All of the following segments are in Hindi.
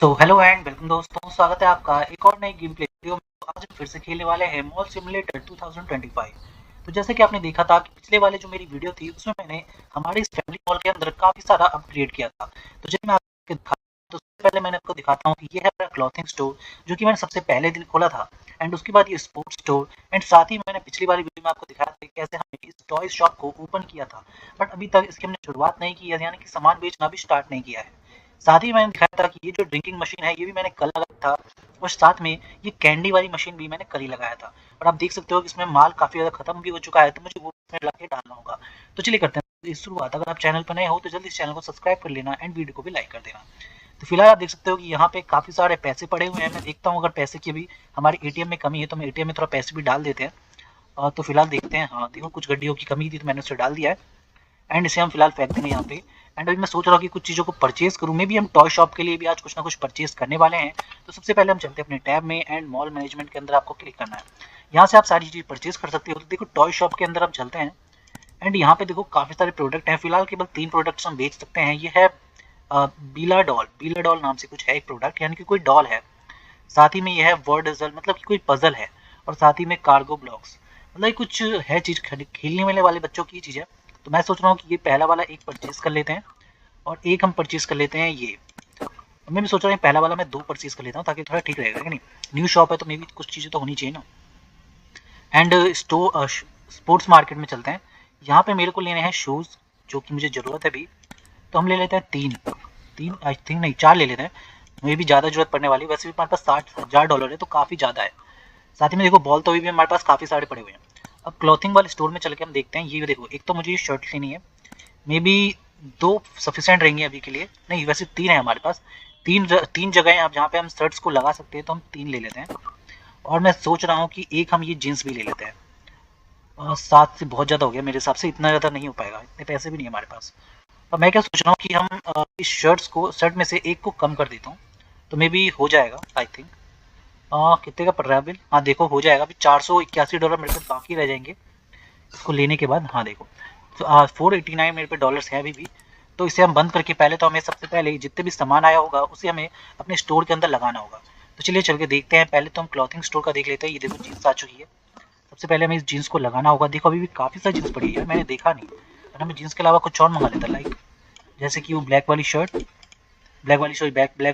तो हेलो एंड वेलकम दोस्तों, स्वागत है आपका एक और नई गेम प्ले वीडियो में। तो आज हम फिर से खेलने वाले हैं मॉल सिमुलेटर 2025। तो जैसे कि आपने देखा था कि पिछले वाले जो मेरी वीडियो थी उसमें मैंने हमारे इस फैमिली मॉल के अंदर काफी सारा अपग्रेड किया था। तो जैसे मैं आपको दिखा तो सबसे पहले मैंने आपको दिखाता हूँ कि ये है मेरा क्लॉथिंग स्टोर जो कि मैंने सबसे पहले दिन खोला था। एंड उसके बाद ये स्पोर्ट्स स्टोर एंड साथ ही मैंने पिछली वाली वीडियो में आपको दिखाया था कि कैसे हमने इस टॉय शॉप को ओपन किया था। बट अभी तक इसकी हमने शुरुआत नहीं की है, यानी कि सामान बेचना भी स्टार्ट नहीं किया है। साथ ही मैंने दिखाया था कि ये जो ड्रिंकिंग मशीन है ये भी मैंने कल लगाया था, और साथ में ये कैंडी वाली मशीन भी मैंने कल ही लगाया था। और आप देख सकते हो कि इसमें माल काफी ज्यादा खत्म भी हो चुका है, तो मुझे वो इसमें लगा के डालना होगा। तो चलिए करते हैं इस शुरुआत। अगर आप चैनल पर नए हो तो जल्दी इस चैनल को सब्सक्राइब कर लेना एंड वीडियो को भी लाइक कर देना। तो फिलहाल आप देख सकते हो कि यहाँ पे काफी सारे पैसे पड़े हुए हैं। मैं देखता हूँ अगर पैसे की भी हमारे एटीएम में कमी है तो हम एटीएम में थोड़ा पैसे भी डाल देते हैं। तो फिलहाल देखते हैं। हाँ देखो, कुछ गड्डियों की कमी थी तो मैंने उसे डाल दिया है एंड इसे हम फिलहाल फेंक देंगे यहाँ पे। एंड अभी मैं सोच रहा हूँ कि कुछ चीज़ों को परचेज करूँ। मे भी हम टॉय शॉप के लिए भी आज कुछ ना कुछ परचेज करने वाले हैं। तो सबसे पहले हम चलते हैं अपने टैब में एंड मॉल मैनेजमेंट के अंदर आपको क्लिक करना है। यहाँ से आप सारी चीज़ परचेज कर सकते हो। तो देखो टॉय शॉप के अंदर हम चलते हैं एंड यहाँ पे देखो काफ़ी सारे प्रोडक्ट हैं। फिलहाल केवल 3 प्रोडक्ट्स हम बेच सकते हैं। ये है बीला डॉल नाम से कुछ है एक प्रोडक्ट, यानी कि कोई डॉल है। साथ ही में ये है वर्ड पजल, मतलब कि कोई पजल है। और साथ ही में कार्गो ब्लॉक्स, मतलब ये कुछ है चीज़ खेलने वाले वाले बच्चों की चीज़ है। तो मैं सोच रहा हूँ कि ये पहला वाला एक परचेज कर लेते हैं और एक हम परचेज कर लेते हैं ये। मैं भी सोच रहा हूँ पहला वाला मैं 2 परचेज कर लेता हूँ ताकि थोड़ा ठीक रहेगा कि नहीं। न्यू शॉप है तो मे भी कुछ चीज़ें तो होनी चाहिए ना। एंड स्पोर्ट्स मार्केट में चलते हैं। यहाँ पे मेरे को लेने हैं शूज़ जो कि मुझे ज़रूरत है अभी। तो हम ले लेते हैं 3। 3 आई थिंक नहीं 4 ले लेते हैं। मे भी ज़्यादा ज़रूरत पड़ने वाली है, वैसे भी हमारे पास $60,000 है तो काफ़ी ज़्यादा है। साथ ही में देखो बॉल तो भी हमारे पास काफ़ी सारे पड़े हुए हैं। अब क्लॉथिंग वाले स्टोर में चल के हम देखते हैं। ये देखो, एक तो मुझे ये शर्ट लेनी है। मे बी 2 सफिशिएंट रहेंगी अभी के लिए। नहीं, वैसे 3 है हमारे पास। 3 जगह हैं आप जहाँ पे हम शर्ट्स को लगा सकते हैं, तो हम 3 ले लेते हैं। और मैं सोच रहा हूँ कि एक हम ये जीन्स भी ले लेते हैं। 7 से बहुत ज़्यादा हो गया मेरे हिसाब से, इतना ज़्यादा नहीं हो पाएगा, इतने पैसे भी नहीं है हमारे पास। और मैं क्या सोच रहा हूँ कि हम इस शर्ट में से एक को कम कर देता हूँ, तो मे बी हो जाएगा आई थिंक। कितने का पड़ रहा है बिल? हाँ देखो, हो जाएगा। अभी $481 मेरे पास बाकी रह जाएंगे इसको लेने के बाद। हाँ देखो, तो 489 मेरे पे डॉलर्स है अभी भी। तो इसे हम बंद करके पहले तो हमें सबसे पहले जितने भी सामान आया होगा उसे हमें अपने स्टोर के अंदर लगाना होगा। तो चलिए चल के देखते हैं। पहले तो हम क्लॉथिंग स्टोर का देख लेते हैं। ये देखो जीन्स आ चुकी है। सबसे पहले हमें इस जीन्स को लगाना होगा। देखो अभी भी काफ़ी सारी जीन्स पड़ी है, मैंने देखा नहीं। वरना मैं जीन्स के अलावा कुछ और मंगा लेता, लाइक जैसे कि वो ब्लैक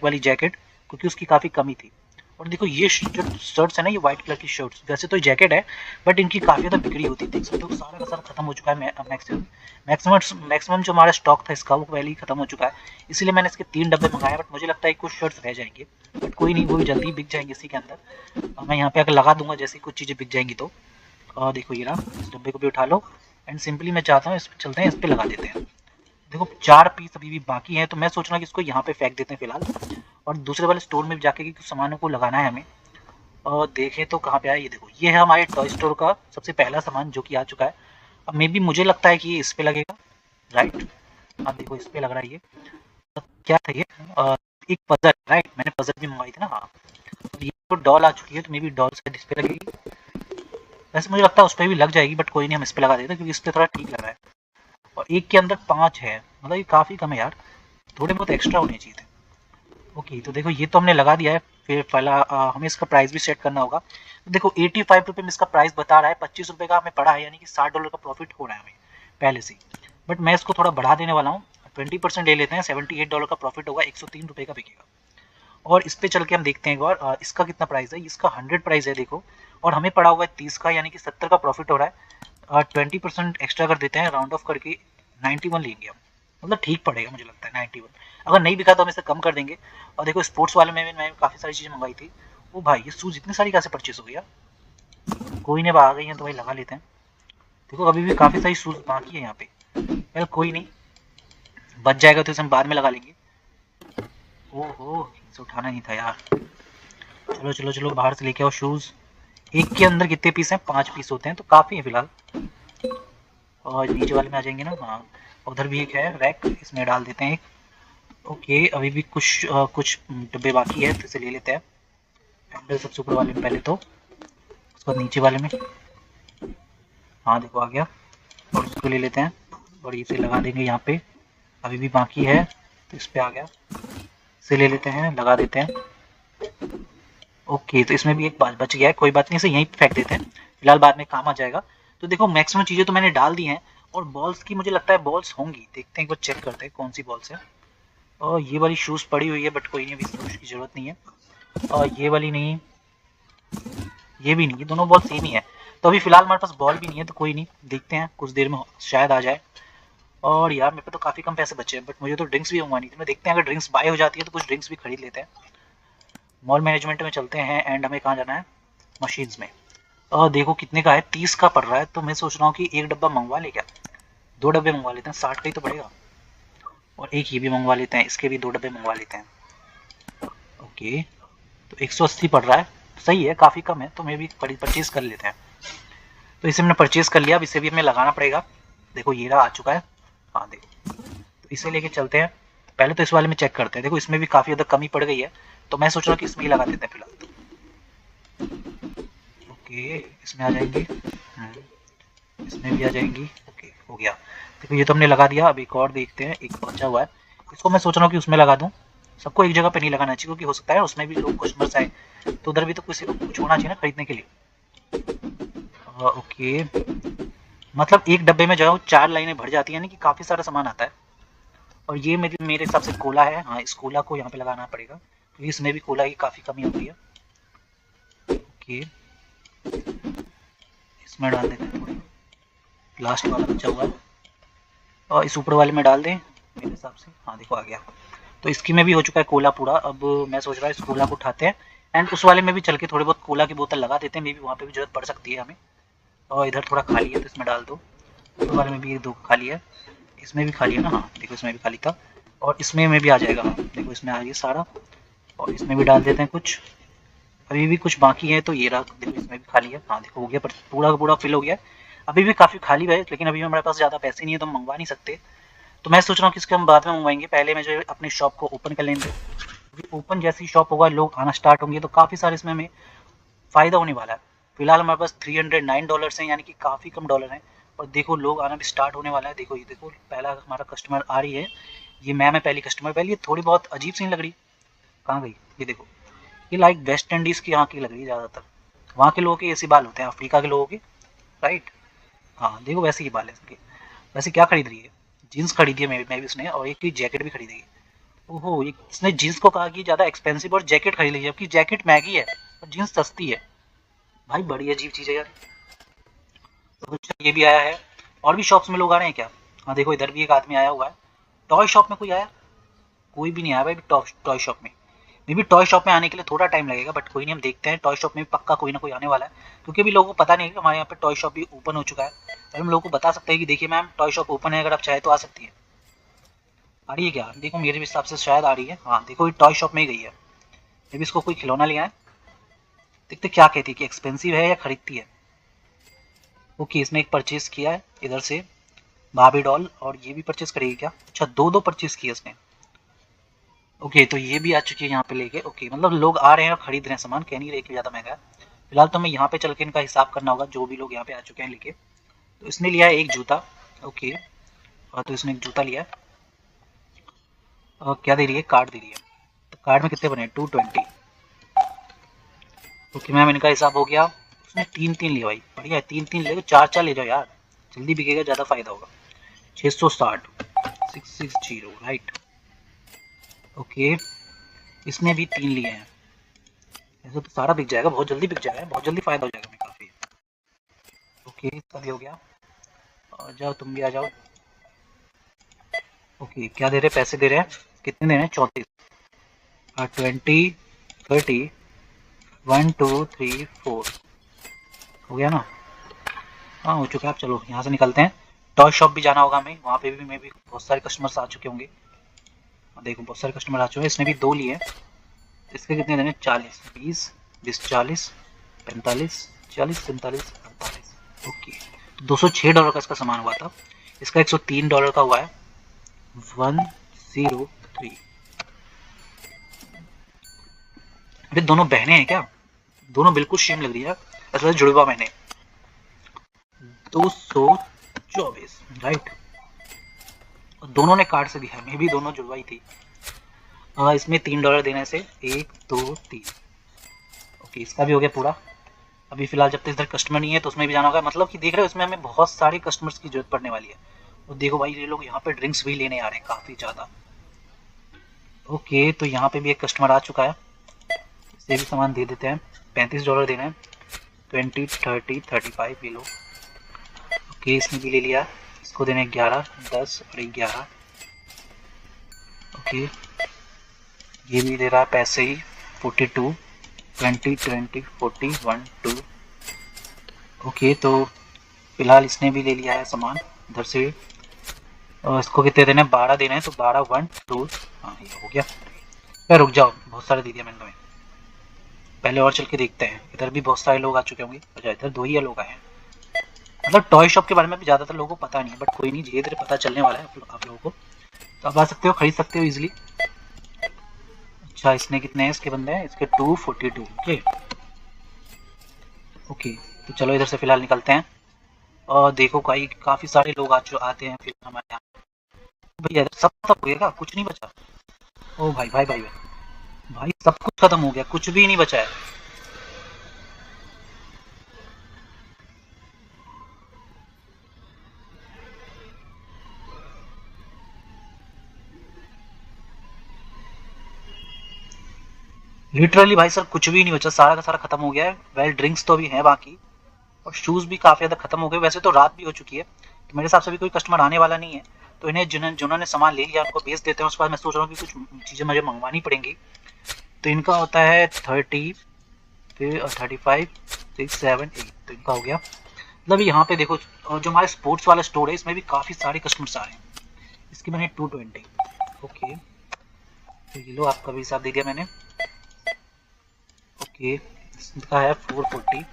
वाली जैकेट, क्योंकि उसकी काफ़ी कमी थी। और देखो ये जो शर्ट्स है ना, ये व्हाइट कलर की शर्ट्स, वैसे तो जैकेट है बट इनकी काफ़ी ज़्यादा बिक्री होती है। देख सकते हो सारा का सारा खत्म हो चुका है। मैक्सिमम जो हमारा स्टॉक था इसका वो पहले ही खत्म हो चुका है। इसीलिए मैंने इसके 3 डब्बे मंगाए, बट मुझे लगता है कुछ शर्ट्स रह जाएंगे। बट कोई नहीं, वो भी जल्दी बिक जाएंगे इसी के अंदर। और मैं यहाँ पे अगर लगा दूंगा जैसे कुछ चीज़ें बिक जाएंगी तो। और देखो ये रहा, इस डब्बे को भी उठा लो एंड सिंपली मैं चाहता हूँ इस पे चलते हैं, इस पे लगा देते हैं। देखो 4 पीस अभी भी बाकी हैं, तो मैं सोच रहा हूँ कि इसको यहाँ पे फेंक देते हैं फिलहाल। और दूसरे वाले स्टोर में जाके कुछ सामानों को लगाना है हमें। और देखें तो कहाँ पे आया, ये देखो ये है हमारे टॉय स्टोर का सबसे पहला सामान जो कि आ चुका है। अब मे बी मुझे लगता है कि ये इस पे लगेगा, राइट। हाँ देखो इस पे लग रहा है ये। क्या था ये? एक पजल, राइट, मैंने पजल भी मंगवाई थी ना। हाँ, और ये तो डॉल आ चुकी है तो मे बी डॉल शायद इस पे लगेगी। वैसे मुझे लगता है उस पर भी लग जाएगी, बट कोई नहीं, हम इस पे लगा देते हैं क्योंकि इस पे थोड़ा ठीक लग रहा है। और एक के अंदर 5 है, मतलब ये काफ़ी कम है यार, थोड़े बहुत एक्स्ट्रा होने चाहिए थे। ओके, तो देखो ये तो हमने लगा दिया है। फिर पहला हमें इसका प्राइस भी सेट करना होगा। तो देखो ₹85 में इसका प्राइस बता रहा है, ₹25 का हमें पड़ा है, यानी कि $60 का प्रॉफिट हो रहा है हमें पहले से ही। बट मैं इसको थोड़ा बढ़ा देने वाला हूँ, 20% ले लेते हैं। $78 का प्रॉफिट होगा, ₹103 का बिकेगा। और इस पे चल के हम देखते हैं एक बार इसका कितना प्राइस है। इसका 100 प्राइस है देखो, और हमें पड़ा हुआ है 30 का, यानी कि 70 का प्रॉफिट हो रहा है। 20% एक्स्ट्रा कर देते हैं, राउंड ऑफ करके 91 लेंगे हम। मतलब ठीक पड़ेगा मुझे लगता है 91। अगर नहीं बिका तो हम इसे कम कर देंगे। और देखो स्पोर्ट्स वाले में भी मैं काफ़ी सारी चीज़ें मंगाई थी। ओ भाई, ये शूज़ इतनी सारी कैसे परचेस हो गया? कोई नहीं, अब आ गई हैं तो भाई लगा लेते हैं। देखो अभी भी काफ़ी सारी शूज़ बाकी है यहाँ पे। चल कोई नहीं, बच जाएगा तो इसे हम बाद में लगा लेंगे। ओहो, इसे उठाना नहीं था यार। चलो चलो चलो, बाहर से लेके आओ शूज़। एक के अंदर कितने पीस हैं? 5 पीस होते हैं, तो काफ़ी है फिलहाल। और नीचे वाले में आ जाएंगे ना। हाँ, उधर भी एक है रैक, इसमें डाल देते हैं एक। ओके, अभी भी कुछ डब्बे बाकी है, तो इसे ले लेते हैं। हैंडल सबसे ऊपर वाले में पहले, तो उसके बाद नीचे वाले में। हाँ देखो आ गया, और उसको ले लेते हैं और इसे लगा देंगे यहाँ पे। अभी भी बाकी है तो इस पे आ गया। इसे ले लेते हैं, लगा देते हैं। ओके, तो इसमें भी एक बच गया है, कोई बात नहीं, इसे यहीं फेंक देते हैं, फिलहाल बाद में काम आ जाएगा। तो देखो मैक्सिमम चीज़ें तो मैंने डाल दी हैं, और बॉल्स की मुझे लगता है बॉल्स होंगी, देखते हैं एक बार चेक करते हैं कौन सी बॉल्स है। और ये वाली शूज़ पड़ी हुई है, बट कोई नहीं, अभी शूज़ की ज़रूरत नहीं है। और ये वाली नहीं, ये भी नहीं, ये दोनों बॉल सेम ही है। तो अभी फिलहाल हमारे पास बॉल भी नहीं है, तो कोई नहीं, देखते हैं कुछ देर में शायद आ जाए। और यार मेरे पे तो काफ़ी कम पैसे बचे हैं, बट मुझे तो ड्रिंक्स भी मंगवानी थी। मैं देखते हैं अगर ड्रिंक्स बाय हो जाती है तो कुछ ड्रिंक्स भी खरीद लेते हैं। मॉल मैनेजमेंट में चलते हैं, एंड हमें कहाँ जाना है, मशीन्स में। और देखो कितने का है, 30 का पड़ रहा है। तो मैं सोच रहा हूँ कि एक डब्बा मंगवा ले क्या, 2 डब्बे मंगवा लेते हैं, 60 का ही तो पड़ेगा। और एक ये भी मंगवा लेते हैं, इसके भी 2 डब्बे मंगवा लेते हैं। ओके, तो 180 पड़ रहा है, सही है, काफ़ी कम है, तो मैं भी परचेज़ कर लेते हैं। तो इसे हमने परचेज़ कर लिया, अब इसे भी हमें लगाना पड़ेगा। देखो ये रहा, आ चुका है। हाँ देखो, तो इसे लेके चलते हैं। पहले तो इस वाले में चेक करते हैं, देखो इसमें भी काफ़ी ज़्यादा कमी पड़ गई है, तो मैं सोच रहा हूँ कि इसमें ही लगा देते हैं फिलहाल। ओके, इसमें आ जाएंगी, इसमें भी आ जाएंगी। ओके, हो गया। देखो ये तो हमने लगा दिया, अब एक और देखते हैं, एक बचा हुआ है, इसको मैं सोच रहा हूँ कि उसमें लगा दूँ। सबको एक जगह पे नहीं लगाना चाहिए, क्योंकि हो सकता है उसमें भी लोग कस्टमर्स आए, तो उधर भी तो किसी को कुछ होना चाहिए ना खरीदने के लिए। ओके, मतलब एक डब्बे में जो है 4 लाइनें भर जाती हैं, यानी कि काफ़ी सारा सामान आता है। और ये मेरे हिसाब से कोला है, हाँ इस कोला को यहाँ पे लगाना पड़ेगा, क्योंकि इसमें भी कोला की काफ़ी कमी हो गई है। ओके, इसमें डाल देते हैं थोड़ी, लास्ट वाला बचा हुआ है, और इस ऊपर वाले में डाल दें मेरे हिसाब से। हाँ देखो आ गया, तो इसकी में भी हो चुका है कोला पूरा। अब मैं सोच रहा हूँ इस कोला को उठाते हैं, एंड उस वाले में भी चल के थोड़ी बहुत कोला की बोतल लगा देते हैं, मे बी वहाँ पे भी जरूरत पड़ सकती है हमें। और इधर थोड़ा खाली है तो इसमें डाल दो, ऊपर वाले में भी एक 2 खाली है, इसमें भी खाली है ना, हाँ देखो इसमें भी खाली था, और इसमें भी आ जाएगा, हाँ देखो इसमें आ गया सारा। और इसमें भी डाल देते हैं कुछ, अभी भी कुछ बाकी है, तो ये रहा, देखो इसमें भी खाली है, हाँ देखो हो गया, पर पूरा का पूरा फिल हो गया। अभी भी काफ़ी खाली है, लेकिन अभी हमारे पास ज़्यादा पैसे नहीं है, तो हम मंगवा नहीं सकते। तो मैं सोच रहा हूँ कि इसके हम बाद में मंगवाएंगे, पहले मैं जो अपनी शॉप को ओपन कर लेंगे। ओपन जैसी शॉप होगा, लोग आना स्टार्ट होंगे, तो काफ़ी सारे इसमें हमें फ़ायदा होने वाला है। फिलहाल हमारे पास $309 हैं, यानी कि काफ़ी कम डॉलर हैं, और देखो लोग आना भी स्टार्ट होने वाला है। देखो ये देखो, पहला हमारा कस्टमर आ रही है, ये मैम है पहली कस्टमर। पहले ये थोड़ी बहुत अजीब सी लग रही, कहाँ गई, ये देखो, ये लाइक वेस्ट इंडीज़ की यहाँ की लग रही है ज़्यादातर, वहाँ के लोगों के ऐसे बाल होते हैं, अफ्रीका के लोगों के, राइट। हाँ देखो वैसे ही बाल है इसके। वैसे क्या खरीद रही है, जीन्स खरीदी है मैं भी उसने, और एक की जैकेट भी खरीदी है। ओहो, ये इसने जीन्स को कहा कि ज़्यादा एक्सपेंसिव और जैकेट खरीद लीजिए, जबकि जैकेट महंगी है और जीन्स सस्ती है। भाई बड़ी अजीब चीज़ है यार। तो अच्छा ये भी आया है, और भी शॉप्स में लोग आ रहे हैं क्या। हाँ देखो इधर भी एक आदमी आया हुआ है। टॉय शॉप में कोई आया, कोई भी नहीं आया भाई टॉय शॉप में। मे बी टॉय शॉप में आने के लिए थोड़ा टाइम लगेगा, बट कोई नहीं, हम देखते हैं, टॉय शॉप में भी पक्का कोई ना कोई आने वाला है, क्योंकि अभी लोगों को पता नहीं है कि हमारे यहाँ पे टॉय शॉप भी ओपन हो चुका है। और हम लोगों को बता सकते हैं कि देखिए मैम टॉय शॉप ओपन है, अगर आप चाहे तो आ सकती है। आ रही है क्या, देखो मेरे हिसाब से शायद आ रही है, हाँ देखो ये टॉय शॉप में ही गई है, मे बी इसको कोई खिलौना लिया है। देखते क्या कहती है, कि एक्सपेंसिव है या खरीदती है। ओके, इसने एक परचेज किया है इधर से, भाभी डॉल, और ये भी परचेज करेगी क्या, अच्छा दो दो परचेज किया इसने। ओके, तो ये भी आ चुकी है यहाँ पे लेके। ओके, मतलब लोग आ रहे हैं और खरीद रहे हैं सामान, कह नहीं रहे कि ज़्यादा महंगा है। फिलहाल तो हमें यहाँ पे चल के इनका हिसाब करना होगा, जो भी लोग यहाँ पे आ चुके हैं लेके। तो इसने लिया है एक जूता, ओके, और तो इसने एक जूता लिया है, और क्या दे रही है, कार्ड दे रही है। तो कार्ड में कितने बने, 220। ओके मैम, इनका हिसाब हो गया। उसने 3-3 लिया भाई, बढ़िया है, 3-3 ले, 4-4 ले जाओ यार, जल्दी बिकेगा, ज़्यादा फायदा होगा। 660, 660, राइट। ओके, इसने भी 3 लिए हैं, ऐसे तो सारा बिक जाएगा, बहुत जल्दी बिक जाएगा, बहुत जल्दी फायदा हो जाएगा हमें काफ़ी। ओके, इसका भी हो गया, और जाओ तुम भी आ जाओ। ओके, क्या दे रहे, पैसे दे रहे हैं, कितने दे रहे हैं, 34, 20, 30, 1 2 3 4, हो गया ना। हाँ हो चुका है, अब चलो यहाँ से निकलते हैं। टॉय शॉप भी जाना होगा हमें, वहाँ पे भी मैं भी बहुत सारे कस्टमर्स आ चुके होंगे। देखो बहुत सारे कस्टमर आ चुके हैं, इसने भी 2 लिए। इसके कितने देने, 40, 20, 20, 40, 45, 40, 45, 48। ओके, तो $206 का इसका सामान हुआ था, इसका $103 का हुआ है, 103। अरे दोनों बहनें हैं क्या, दोनों बिल्कुल सेम लग रही है, ऐसा जुड़वा मैंने। 224, राइट, और दोनों ने कार्ड से दिया, मैं भी दोनों जुड़वाई थी। इसमें $3 देने से 1 2 3। ओके, इसका भी हो गया पूरा। अभी फिलहाल जब तक इधर कस्टमर नहीं है तो उसमें भी जाना होगा, मतलब कि देख रहे हो इसमें हमें बहुत सारे कस्टमर्स की जरूरत पड़ने वाली है। और देखो भाई, ये लोग यहाँ पे ड्रिंक्स भी लेने आ रहे हैं काफ़ी ज़्यादा। ओके, तो यहाँ पे भी एक कस्टमर आ चुका है, इसे भी सामान दे देते हैं। $35 देना है। 20 30 35 ये लो। ओके, इसने भी ले लिया। इसको देने 11 10 और 11। ओके, ये भी दे रहा है पैसे ही 42 20 20 40 1 2। ओके, तो फिलहाल इसने भी ले लिया है सामान इधर से। और इसको कितने देने हैं? 12 देने हैं, तो 12 1 2। हाँ, ये हो गया। फिर रुक जाओ, बहुत सारे दे दिया मैंने तुम्हें। पहले और चल के देखते हैं, इधर भी बहुत सारे लोग आ चुके होंगे। अच्छा, इधर 2 ही लोग आए हैं। मतलब टॉय शॉप के बारे में भी ज़्यादातर लोगों को पता नहीं है, बट कोई नहीं, धीरे धीरे पता चलने वाला है आप लोगों को। तो आप आ सकते हो, खरीद सकते हो इजीली। अच्छा, इसने कितने हैं इसके बंदे हैं? इसके 242। ओके ओके, तो चलो इधर से फिलहाल निकलते हैं। और देखो भाई, काफ़ी सारे लोग आते हैं फिर हमारे यहाँ। भैया इधर सब खत्म हो गया, कुछ नहीं बचा? ओ भाई भाई भाई भाई, भाई सब कुछ खत्म हो गया, कुछ भी नहीं बचा है। लिटरली भाई सर, कुछ भी नहीं बचा, सारा का सारा खत्म हो गया है। वेल, ड्रिंक्स तो अभी है बाकी, और शूज़ भी काफ़ी ज़्यादा खत्म हो गए। वैसे तो रात भी हो चुकी है, तो मेरे हिसाब से भी कोई कस्टमर आने वाला नहीं है। तो इन्हें जिन्होंने सामान ले लिया उनको बेच देते हैं। उसके बाद मैं सोच रहा हूँ कि कुछ चीज़ें मुझे मंगवानी पड़ेंगी। तो इनका होता है 30, फिर 35 6 7 8। तो इनका हो गया। मतलब यहाँ पे देखो, जो हमारे स्पोर्ट्स वाला स्टोर है इसमें भी काफ़ी सारे कस्टमर्स आ रहे हैं। इसकी मैंने 220। ओके, तो ये लो, आपका भी हिसाब दे दिया मैंने। ओके, इसका है 440।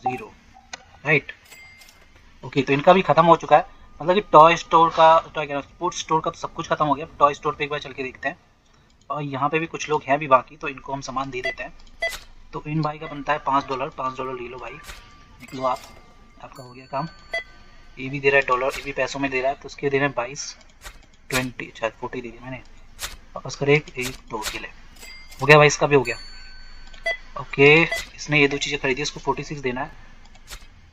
Zero, right. ओके, तो इनका भी खत्म हो चुका है। मतलब कि टॉय स्टोर का, टॉय स्पोर्ट्स स्टोर का तो सब कुछ खत्म हो गया। टॉय स्टोर पे एक बार चल के देखते हैं। और यहाँ पे भी कुछ लोग हैं भी बाकी, तो इनको हम सामान दे देते हैं। तो इन भाई का बनता है $5। $5 ले लो भाई, निकलो आप, आपका हो गया काम। ये भी दे रहा है डॉलर, ये भी पैसों में दे रहा है, तो उसके दे रहे हैं 22 20, अच्छा 40 दे दिया मैंने। वापस करे 1 2 के लिए हो गया भाई, इसका भी हो गया। ओके, इसने ये 2 चीज़ें खरीदी, इसको 46 देना है।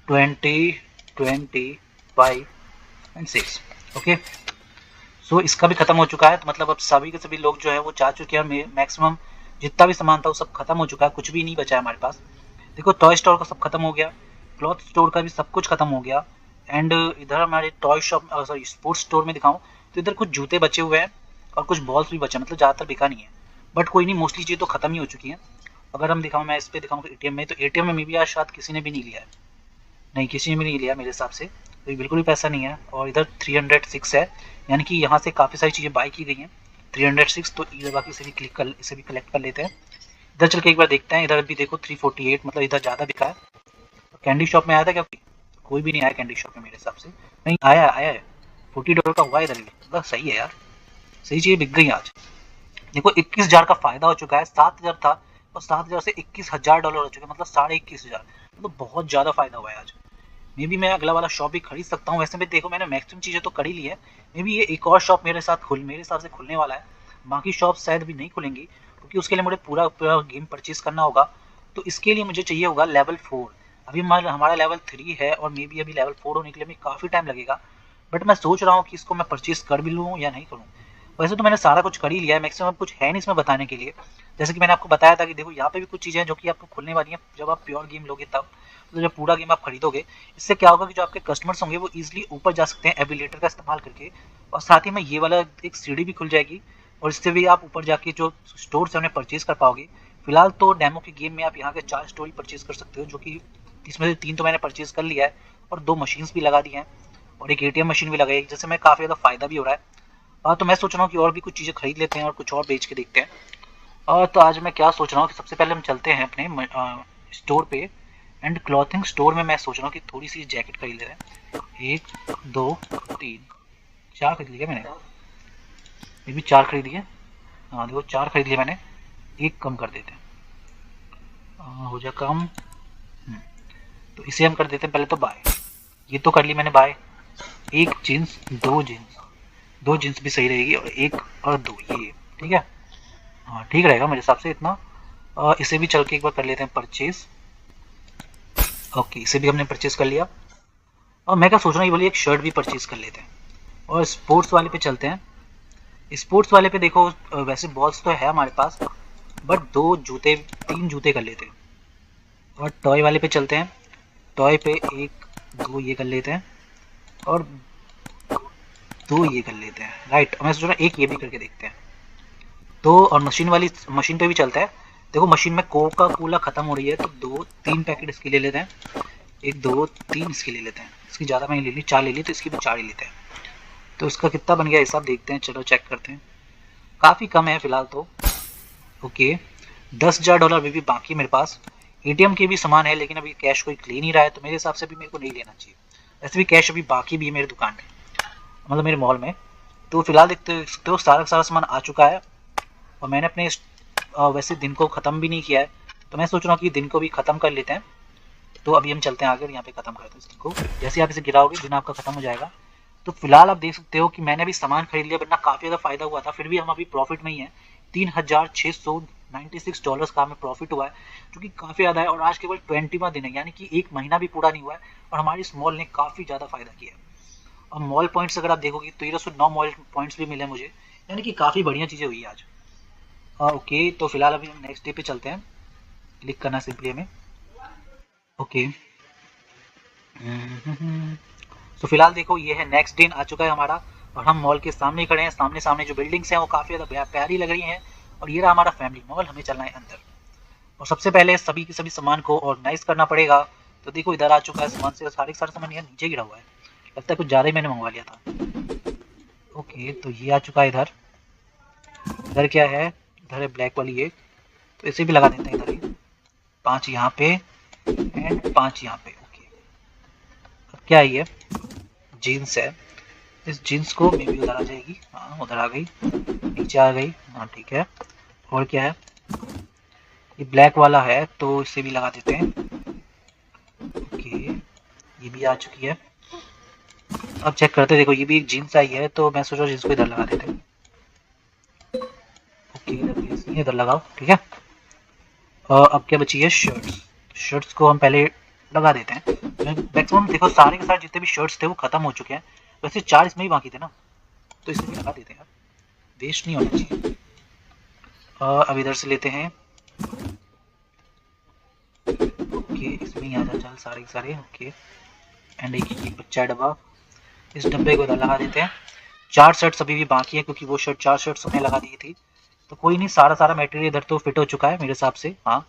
20 25 एंड 6। ओके, सो इसका भी खत्म हो चुका है। तो मतलब अब सभी के सभी लोग जो है वो जा चुके हैं। मैक्सिमम जितना भी सामान था वो सब खत्म हो चुका है, कुछ भी नहीं बचा है हमारे पास। देखो, टॉय स्टोर का सब खत्म हो गया, क्लॉथ स्टोर का भी सब कुछ खत्म हो गया। एंड इधर हमारे toy shop, sorry sports store में दिखाऊं तो इधर कुछ जूते बचे हुए हैं और कुछ बॉल्स भी बचे, मतलब ज़्यादातर बिका नहीं है। बट कोई नहीं, मोस्टली चीज़ तो खत्म ही हो चुकी है। अगर हम दिखाऊँ, मैं इस पर दिखाऊँ एटीएम में, तो एटीएम में भी आज शायद किसी ने भी नहीं लिया है। नहीं, किसी ने भी नहीं लिया मेरे हिसाब से, तो बिल्कुल भी पैसा नहीं है। और इधर 306 है, यानी कि यहाँ से काफ़ी सारी चीज़ें बाई की गई हैं। 306, तो इधर बाकी इसे भी क्लिक कर, इसे भी कलेक्ट कर लेते हैं। इधर चल के एक बार देखते हैं। इधर भी देखो 348, मतलब इधर ज़्यादा बिका है। कैंडी शॉप में आया था क्या? कोई भी नहीं आया कैंडी शॉप में मेरे हिसाब से। नहीं आया, आया है। $40 का हुआ इधर भी, मतलब सही है यार, सही चीज़ें बिक गई आज। देखो, 21,000 का फायदा हो चुका है। 7,000 था और 7,000 से $21,000 हो चुके, मतलब 21,500। मतलब बहुत ज़्यादा फायदा हुआ है आज। मे बी मैं अगला वाला शॉप भी खरीद सकता हूँ। वैसे भी देखो, मैंने मैक्सिमम चीज़ें तो कर ही ली है। मे बी ये एक और शॉप मेरे हिसाब से खुलने वाला है। बाकी शॉप शायद भी नहीं खुलेंगी, क्योंकि उसके लिए मुझे पूरा पूरा गेम परचेज करना होगा। तो इसके लिए मुझे चाहिए होगा लेवल 4। अभी हमारा लेवल 3 है, और मे बी अभी लेवल 4 होने के लिए काफ़ी टाइम लगेगा। बट मैं सोच रहा हूँ कि इसको मैं परचेज कर भी लूँ या नहीं करूँ। वैसे तो मैंने सारा कुछ कर ही लिया है, मैक्सिमम कुछ है नहीं इसमें बताने के लिए। जैसे कि मैंने आपको बताया था कि देखो, यहाँ पे भी कुछ चीज़ें हैं जो कि आपको खुलने वाली हैं जब आप प्योर गेम लोगे तब। तो जब पूरा गेम आप खरीदोगे, इससे क्या होगा कि जो आपके कस्टमर्स होंगे वो इजीली ऊपर जा सकते हैं एबिलेटर का इस्तेमाल करके। और साथ ही में ये वाला एक सीढ़ी भी खुल जाएगी, और इससे भी आप ऊपर जाके जो स्टोर से उन्हें परचेज कर पाओगे। फिलहाल तो डेमो के गेम में आप यहाँ के 4 स्टोर ही परचेज कर सकते हो, जो कि इसमें से 3 तो मैंने परचेज कर लिया है, और 2 मशीन्स भी लगा दी हैं, और एक एटीएम मशीन भी लगाई, जिससे मैं काफ़ी ज़्यादा फायदा भी हो रहा है। तो मैं सोच रहा हूँ कि और भी कुछ चीज़ें खरीद लेते हैं और कुछ और बेच के देखते हैं। तो आज मैं क्या सोच रहा हूँ कि सबसे पहले हम चलते हैं अपने स्टोर पे, एंड क्लॉथिंग स्टोर में मैं सोच रहा हूँ कि थोड़ी सी जैकेट खरीद ले रहे हैं। 1 2 3 4 खरीद लिया मैंने, ये भी 4 खरीद लिए। हाँ देखो 4 खरीद लिए मैंने, एक कम कर देते हैं। हो जा कम। तो इसे हम कर देते हैं पहले तो बाय। ये तो कर ली मैंने बाय। एक जीन्स, दो जीन्स, दो जीन्स भी सही रहेगी, और एक और दो ये, ठीक है। हाँ ठीक रहेगा मेरे हिसाब से इतना। इसे भी चल के एक बार कर लेते हैं परचेज। ओके इसे भी हमने परचेज कर लिया। और मैं क्या सोच रहा हूँ, ये वाली एक शर्ट भी परचेज कर लेते हैं। और स्पोर्ट्स वाले पे चलते हैं। स्पोर्ट्स वाले पे देखो वैसे बॉल्स तो है हमारे पास, बट दो जूते, 3 जूते कर लेते हैं। और टॉय वाले पे चलते हैं। टॉय पे 1 2 ये कर लेते हैं, और 2 ये कर लेते हैं। राइट, मैं सोच रहा हूँ एक ये भी करके देखते हैं। तो और मशीन पे भी चलता है। देखो मशीन में कोका कोला खत्म हो रही है, तो 2-3 पैकेट इसकी ले लेते हैं। 1 2 3 इसकी ले लेते हैं। इसकी ज़्यादा मैंने ले ली, 4 ले ली, तो इसकी भी 4 ही लेते हैं। तो इसका कितना बन गया हिसाब देखते हैं, चलो चेक करते हैं। काफ़ी कम है फिलहाल तो। ओके $10,000 अभी भी बाकी मेरे पास। एटीएम के भी सामान है, लेकिन अभी कैश कोई ले नहीं रहा है, तो मेरे हिसाब से भी मेरे को नहीं लेना चाहिए। वैसे भी कैश अभी बाकी भी है मेरी दुकान में, मतलब मेरे मॉल में। तो फिलहाल देखते हो सारा सारा सामान आ चुका है, और मैंने अपने वैसे दिन को ख़त्म भी नहीं किया है, तो मैं सोच रहा हूँ कि दिन को भी ख़त्म कर लेते हैं। तो अभी हम चलते हैं आगे और यहाँ पे ख़त्म करते हैं इस दिन को। जैसे आप इसे गिराओगे दिन आपका ख़त्म हो जाएगा। तो फिलहाल आप देख सकते हो कि मैंने अभी सामान खरीद लिया, वरना काफ़ी ज़्यादा फायदा हुआ था, फिर भी हम अभी प्रॉफिट में ही है। $3,696 का हमें प्रॉफिट हुआ है, जो कि काफ़ी ज़्यादा है। और आज केवल 20वां दिन है, यानी कि 1 महीना भी पूरा नहीं हुआ है, और हमारी इस मॉल ने काफ़ी ज़्यादा फायदा किया है। और मॉल पॉइंट्स अगर आप देखोगे, 1309 मॉल पॉइंट्स भी मिले मुझे, यानी कि काफ़ी बढ़िया चीज़ें हुई आज। ओके तो फिलहाल अभी हम नेक्स्ट डे पे चलते हैं। क्लिक करना सिंपली हमें। ओके तो फिलहाल देखो ये है नेक्स्ट डे आ चुका है हमारा, और हम मॉल के सामने खड़े हैं। सामने सामने जो बिल्डिंग्स हैं वो काफ़ी ज़्यादा प्यारी लग रही हैं, और ये रहा हमारा फैमिली मॉल। हमें चलना है अंदर, और सबसे पहले सभी के सभी सामान को ऑर्गेनाइज करना पड़ेगा। तो देखो इधर आ चुका है सामान, से सारे सारा सामान यार नीचे गिरा हुआ है, लगता है कुछ ज़्यादा ही मैंने मंगवा लिया था। ओके तो ये आ चुका है इधर। इधर क्या है, इधर है ब्लैक वाली ये, तो इसे भी लगा देते हैं इधर ही। 5 यहाँ पे एंड 5 यहाँ पे। ओके अब क्या है, ये जीन्स है। इस जीन्स को मे भी उधर आ जाएगी। हाँ उधर आ गई, नीचे आ गई। हाँ ठीक है। और क्या है, ये ब्लैक वाला है, तो इसे भी लगा देते हैं। ओके ये भी आ चुकी है। अब चेक करते हैं। देखो ये भी एक जीन्स आई है, तो मैं सोच रहा हूँ जीन्स को इधर लगा देते हैं। ओके इधर इधर लगाओ, ठीक है। अब क्या बची है, शर्ट्स। शर्ट्स को हम पहले लगा देते हैं। मैक्सिमम देखो सारे के सारे जितने भी शर्ट्स थे वो खत्म हो चुके हैं। वैसे 4 इसमें ही बाकी थे ना, तो इसे भी लगा देते हैं, वेस्ट नहीं होना चाहिए। अब इधर से लेते हैं। ओके इसमें ही आ जा चल सारे के सारे। ओके एंड एक बच्चा डब्बा, इस डब्बे को इधर लगा देते हैं। 4 शर्ट्स अभी भी बाकी है, क्योंकि वो 4 शर्ट्स हमने लगा दी थी। तो कोई नहीं, सारा सारा मटेरियल इधर तो फिट हो चुका है मेरे हिसाब से। हाँ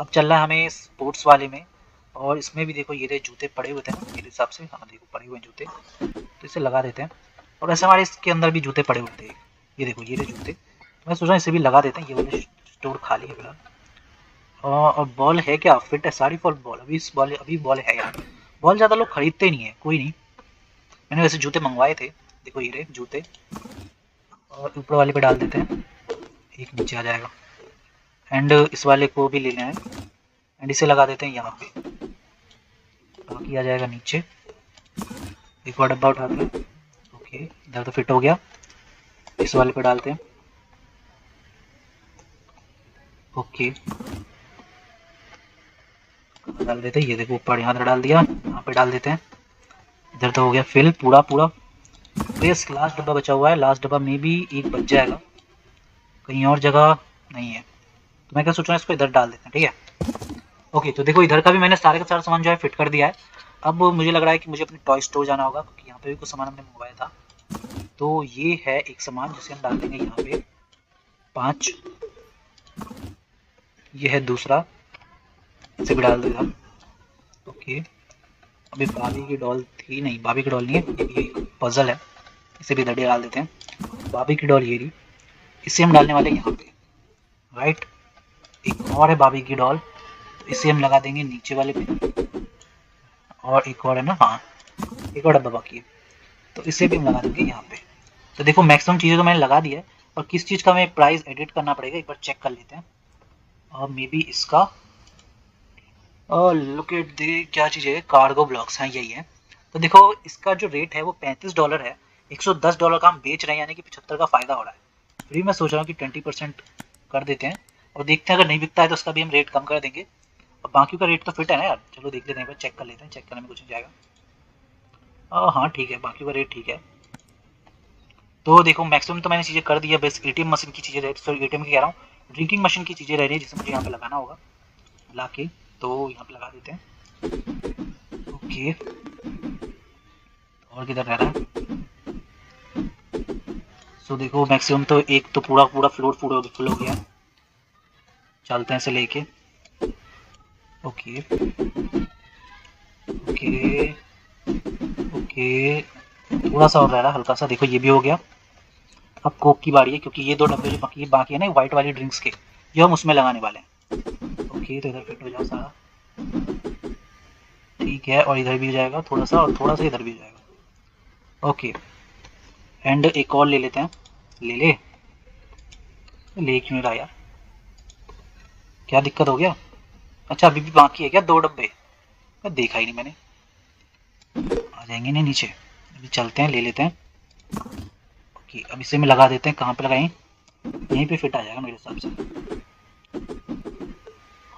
अब चलना है हमें स्पोर्ट्स वाले में, और इसमें भी देखो ये रहे जूते पड़े हुए थे ना मेरे हिसाब से। हाँ देखो पड़े हुए जूते, तो इसे लगा देते हैं। और ऐसे हमारे इसके अंदर भी जूते पड़े हुए थे, ये देखो ये रहे जूते। तो मैं सोच रहा हूँ इसे भी लगा देते हैं, ये वाले स्टोर खाली है फिलहाल। और बॉल है क्या, फिट है सारी फॉर बॉल। अभी बॉल है यार, बॉल ज़्यादा लोग खरीदते नहीं है। कोई नहीं, मैंने वैसे जूते मंगवाए थे। देखो ये रहे जूते, और ऊपर वाले पे डाल देते हैं, एक नीचे आ जाएगा। एंड इस वाले को भी लेना है, एंड इसे लगा देते हैं यहाँ पे, बाकी आ जाएगा नीचे। एक और डब्बा उठाते हैं। ओके इधर तो फिट हो गया, इस वाले पे डालते हैं। ओके डाल देते हैं, ये देखो ऊपर यहाँ डाल दिया, यहाँ पे डाल देते हैं। इधर तो हो गया फिल पूरा पूरा। बस लास्ट डब्बा बचा हुआ है, लास्ट डब्बा में भी एक बच जाएगा, कहीं और जगह नहीं है। तो मैं क्या सोच रहा हूँ, इसको इधर डाल देते हैं, ठीक है। ओके तो देखो इधर का भी मैंने सारे का सारा सामान जो है फिट कर दिया है। अब मुझे लग रहा है कि मुझे अपने टॉय स्टोर जाना होगा, क्योंकि यहाँ पे भी कुछ सामान हमने मंगवाया था। तो ये है एक सामान जिसे हम डाल देंगे यहाँ पे 5। ये है दूसरा, इसे भी डाल देगा। ओके अभी बाबी की डॉल थी, नहीं बाबी की डॉल नहीं है, ये भी एक पजल है, इसे भी इधर डाल देते हैं। बाबी की डॉल ये रही, इसे हम डालने वाले हैं यहाँ पे। राइट एक और है बाबी की डॉल, तो इसे हम लगा देंगे नीचे वाले पे, और एक और है ना, हाँ एक और डब्बा बाकी है, तो इसे भी हम लगा देंगे यहाँ पे। तो देखो मैक्सिमम चीज़ें तो मैंने लगा दी है, और किस चीज़ का हमें प्राइस एडिट करना पड़ेगा एक बार चेक कर लेते हैं। और मे बी इसका लुक एट दी क्या चीज़ है, कार्गो ब्लॉक्स, हाँ यही है। तो देखो इसका जो रेट है वो $35 है, $110 का हम बेच रहे हैं, यानी कि 75 का फायदा हो रहा है। फिर मैं सोच रहा हूँ कि 20% कर देते हैं और देखते हैं, अगर नहीं बिकता है तो उसका भी हम रेट कम कर देंगे। और बाकी का रेट तो फिट है ना यार, चलो देख लेते हैं, चेक कर लेते हैं, चेक करने में कुछ नहीं जाएगा। हाँ ठीक है, बाकी का रेट ठीक है। तो देखो मैक्सिमम तो मैंने चीज़ें कर दी है, बस एटीएम मशीन की चीज़ें रह, सॉरी एटीएम की कह रहा हूँ, ड्रिंकिंग मशीन की चीज़ें रह रही है जिसे मुझे यहाँ पे लगाना होगा, ला के तो यहाँ पे लगा देते हैं। ओके, और किधर रह रहा है। सो देखो मैक्सिमम तो एक तो पूरा पूरा फ्लोर फुल हो गया, चलते हैं इसे लेके। ओके ओके ओके, थोड़ा सा और रह रहा है हल्का सा, देखो ये भी हो गया। अब कोक की बारी है, क्योंकि ये 2 डब्बे जो बाकी है ना व्हाइट वाली ड्रिंक्स के, ये हम उसमें लगाने वाले हैं। ओके, तो इधर फिट हो जाओ सारा, ठीक है, और इधर भी हो जाएगा थोड़ा सा, और थोड़ा सा इधर भी हो जाएगा। ओके, एंड एक और ले लेते हैं, ले क्यों नहीं रहा यार, क्या दिक्कत हो गया। अच्छा अभी भी बाकी है क्या 2 डब्बे, देखा ही नहीं मैंने। आ जाएंगे नहीं नीचे, अभी चलते हैं ले लेते हैं। ओके, अब इसे में लगा देते हैं, कहाँ पे लगाएं, यहीं पे फिट आ जाएगा मेरे हिसाब से।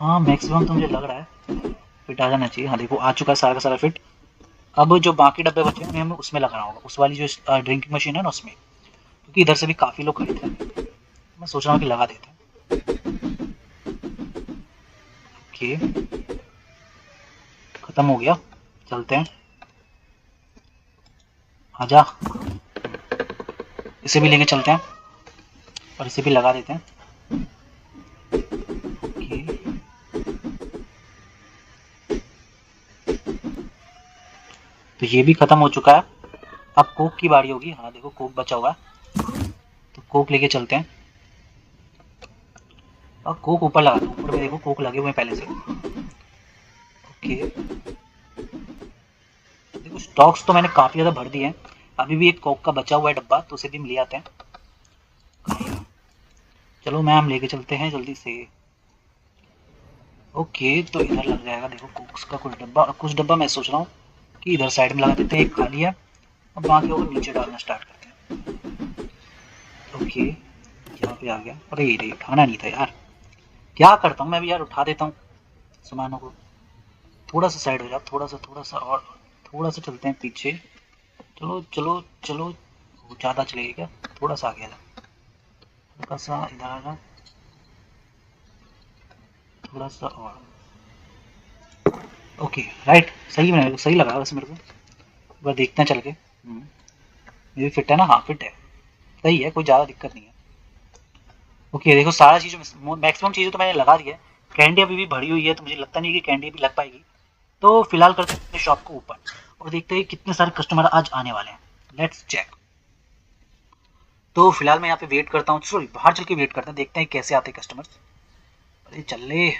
हाँ मैक्सिमम तो मुझे लग रहा है फिट आ जाना चाहिए। हाँ देखो आ चुका है सारा का सारा फिट। अब जो बाकी डब्बे बचे हैं हमें उसमें लगाना होगा, उस वाली जो ड्रिंकिंग मशीन है ना उसमें, क्योंकि इधर से भी काफ़ी लोग खरीद रहे हैं, मैं सोच रहा हूँ कि लगा देते हैं। ओके, खत्म हो गया, चलते हैं, आजा, इसे भी लेके चलते हैं और इसे भी लगा देते हैं। ओके, तो ये भी खत्म हो चुका है। अब कोक की बारी होगी, हाँ देखो कोक बचा हुआ है, तो कोक लेके चलते हैं। और कोक ऊपर लगा दो, ऊपर में देखो कोक लगे हुए हैं पहले से। ओके, देखो स्टॉक्स तो मैंने काफ़ी ज़्यादा भर दिए हैं, अभी भी एक कोक का बचा हुआ है डब्बा, तो उसे भी हम ले आते हैं। चलो मैम लेके चलते हैं जल्दी से। ओके, तो इधर लग जाएगा देखो कोक्स का कुछ डब्बा मैं सोच रहा हूँ कि इधर साइड में लगा देते हैं, एक खाली है, अब बाकी को नीचे डालना स्टार्ट करते हैं। ओके, यहाँ पे आ गया, अरे ये उठाना नहीं था यार, क्या करता हूँ मैं भी यार, उठा देता हूँ सामानों को। थोड़ा सा साइड हो जाओ, थोड़ा सा और थोड़ा सा चलते हैं पीछे। चलो चलो चलो, ज़्यादा चलेगा क्या, थोड़ा सा आगे आना, हल्का सा इधर आना, थोड़ा सा और। ओके राइट, सही में सही लगा वैसे मेरे को, एक बार देखते हैं चल के। ये भी फिट है ना, हाँ फिट है, सही है, कोई ज़्यादा दिक्कत नहीं है। ओके देखो सारा चीज़ मैक्सिमम चीज़ें तो मैंने लगा दी है, कैंडी अभी भी भरी हुई है, तो मुझे लगता नहीं कि कैंडी भी लग पाएगी। तो फिलहाल करते हैं अपने शॉप को ऊपर और देखते हैं कितने सारे कस्टमर आज आने वाले हैं, लेट्स चेक। तो फिलहाल मैं यहाँ पे वेट करता हूँ, सॉरी बाहर चल के वेट करते हैं, देखते हैं कैसे आते हैं कस्टमर्स। अरे चल ले।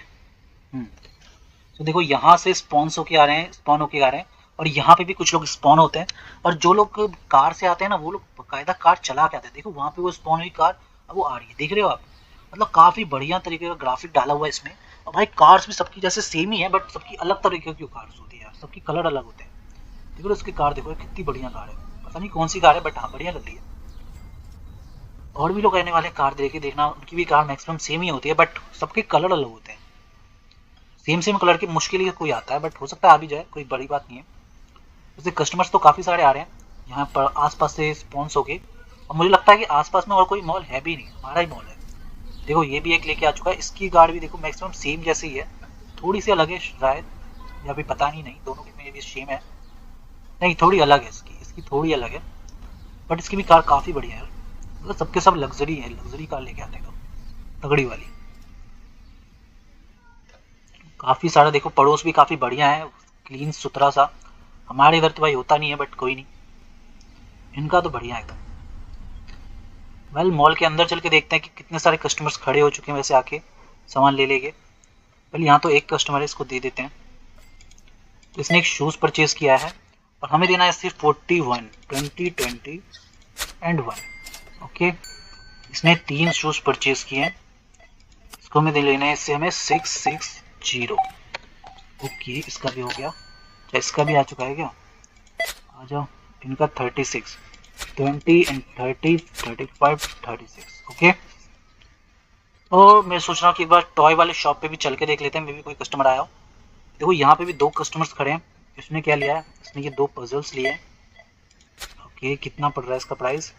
तो देखो यहाँ से स्पॉन्स होके आ रहे हैं, स्पॉन होके आ रहे हैं, और यहाँ पे भी कुछ लोग स्पॉन होते हैं, और जो लोग कार से आते हैं ना वो लोग बाकायदा कार चला के आते हैं। देखो वहाँ पे वो स्पॉन हुई कार, अब वो आ रही है, देख रहे हो आप, मतलब काफ़ी बढ़िया तरीके का ग्राफिक डाला हुआ है इसमें। और भाई कार्स भी सबकी जैसे सेम ही है, बट सबकी अलग तरीके की कार्स होती है यार, सबकी कलर अलग होते हैं। देखो उसकी कार देखो कितनी बढ़िया कार है, पता नहीं कौन सी कार है बट हाँ बढ़िया लग रही है। और भी लोग रहने वाले कार देखे देखना, उनकी भी कार मैक्सिमम सेम ही होती है, बट सबके कलर अलग होते हैं। सेम सेम कलर की मुश्किल ही कोई आता है, बट हो सकता है आ भी जाए, कोई बड़ी बात नहीं है। वैसे कस्टमर्स तो काफ़ी सारे आ रहे हैं यहाँ पर आसपास से स्पॉन्स होके, और मुझे लगता है कि आसपास में और कोई मॉल है भी नहीं, हमारा ही मॉल है। देखो ये भी एक लेके आ चुका है, इसकी गाड़ी भी देखो मैक्सिमम सेम जैसे ही है, थोड़ी सी अलग है शायद, या भी पता नहीं, दोनों की में भी सेम है, नहीं थोड़ी अलग है, इसकी इसकी थोड़ी अलग है, बट इसकी भी कार काफ़ी बढ़िया है। मतलब सबके सब लग्जरी है, लग्जरी कार लेके आते हैं तगड़ी वाली। काफ़ी सारा देखो पड़ोस भी काफ़ी बढ़िया है, क्लीन सुथरा सा, हमारे इधर तो भाई होता नहीं है, बट कोई नहीं, इनका तो बढ़िया है एकदम। वेल मॉल के अंदर चल के देखते हैं कि कितने सारे कस्टमर्स खड़े हो चुके हैं वैसे आके सामान ले लेके। पहले यहाँ तो एक कस्टमर है, इसको दे देते हैं। तो इसने एक शूज़ परचेज किया है और हमें देना है सिर्फ 41, 20, 20 एंड 1। ओके, इसने 3 शूज़ परचेज किए हैं, इसको हमें दे लेना है, इससे हमें 660। ओके, इसका भी हो गया। अच्छा, इसका भी आ चुका है क्या? आ जाओ। इनका 36, 20 एंड 30, 35, 36। ओके, तो मैं सोच रहा हूँ कि एक बार टॉय वाले शॉप पे भी चल के देख लेते हैं, मे भी कोई कस्टमर आया हो। देखो यहाँ पे भी 2 कस्टमर्स खड़े हैं। इसने क्या लिया है? इसने ये 2 पजल्स लिए हैं। ओके, कितना पड़ रहा है इसका प्राइस?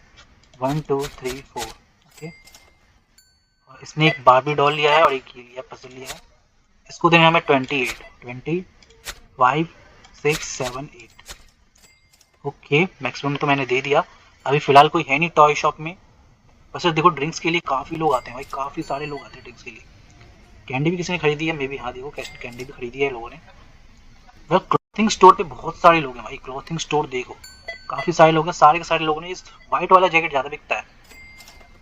1, 2, 3, 4। ओके, और इसने एक बार्बी डॉल लिया है और एक ये लिया, पजल लिया है। इसको देंगे हमें 28, 25, 6, 7, 8। ओके, मैक्सिमम तो मैंने दे दिया। अभी फिलहाल कोई है नहीं टॉय शॉप में। वैसे देखो ड्रिंक्स के लिए काफ़ी लोग आते हैं भाई, काफ़ी सारे लोग आते हैं ड्रिंक्स के लिए। कैंडी भी किसी ने खरीदी है, मे बी। हाँ देखो, कैंडी भी खरीदी है लोगों ने। वेल, क्लॉथिंग स्टोर पे बहुत सारे लोग हैं भाई। क्लॉथिंग स्टोर देखो, काफ़ी सारे लोग हैं। सारे के सारे लोगों ने इस व्हाइट वाला जैकेट ज़्यादा बिकता है,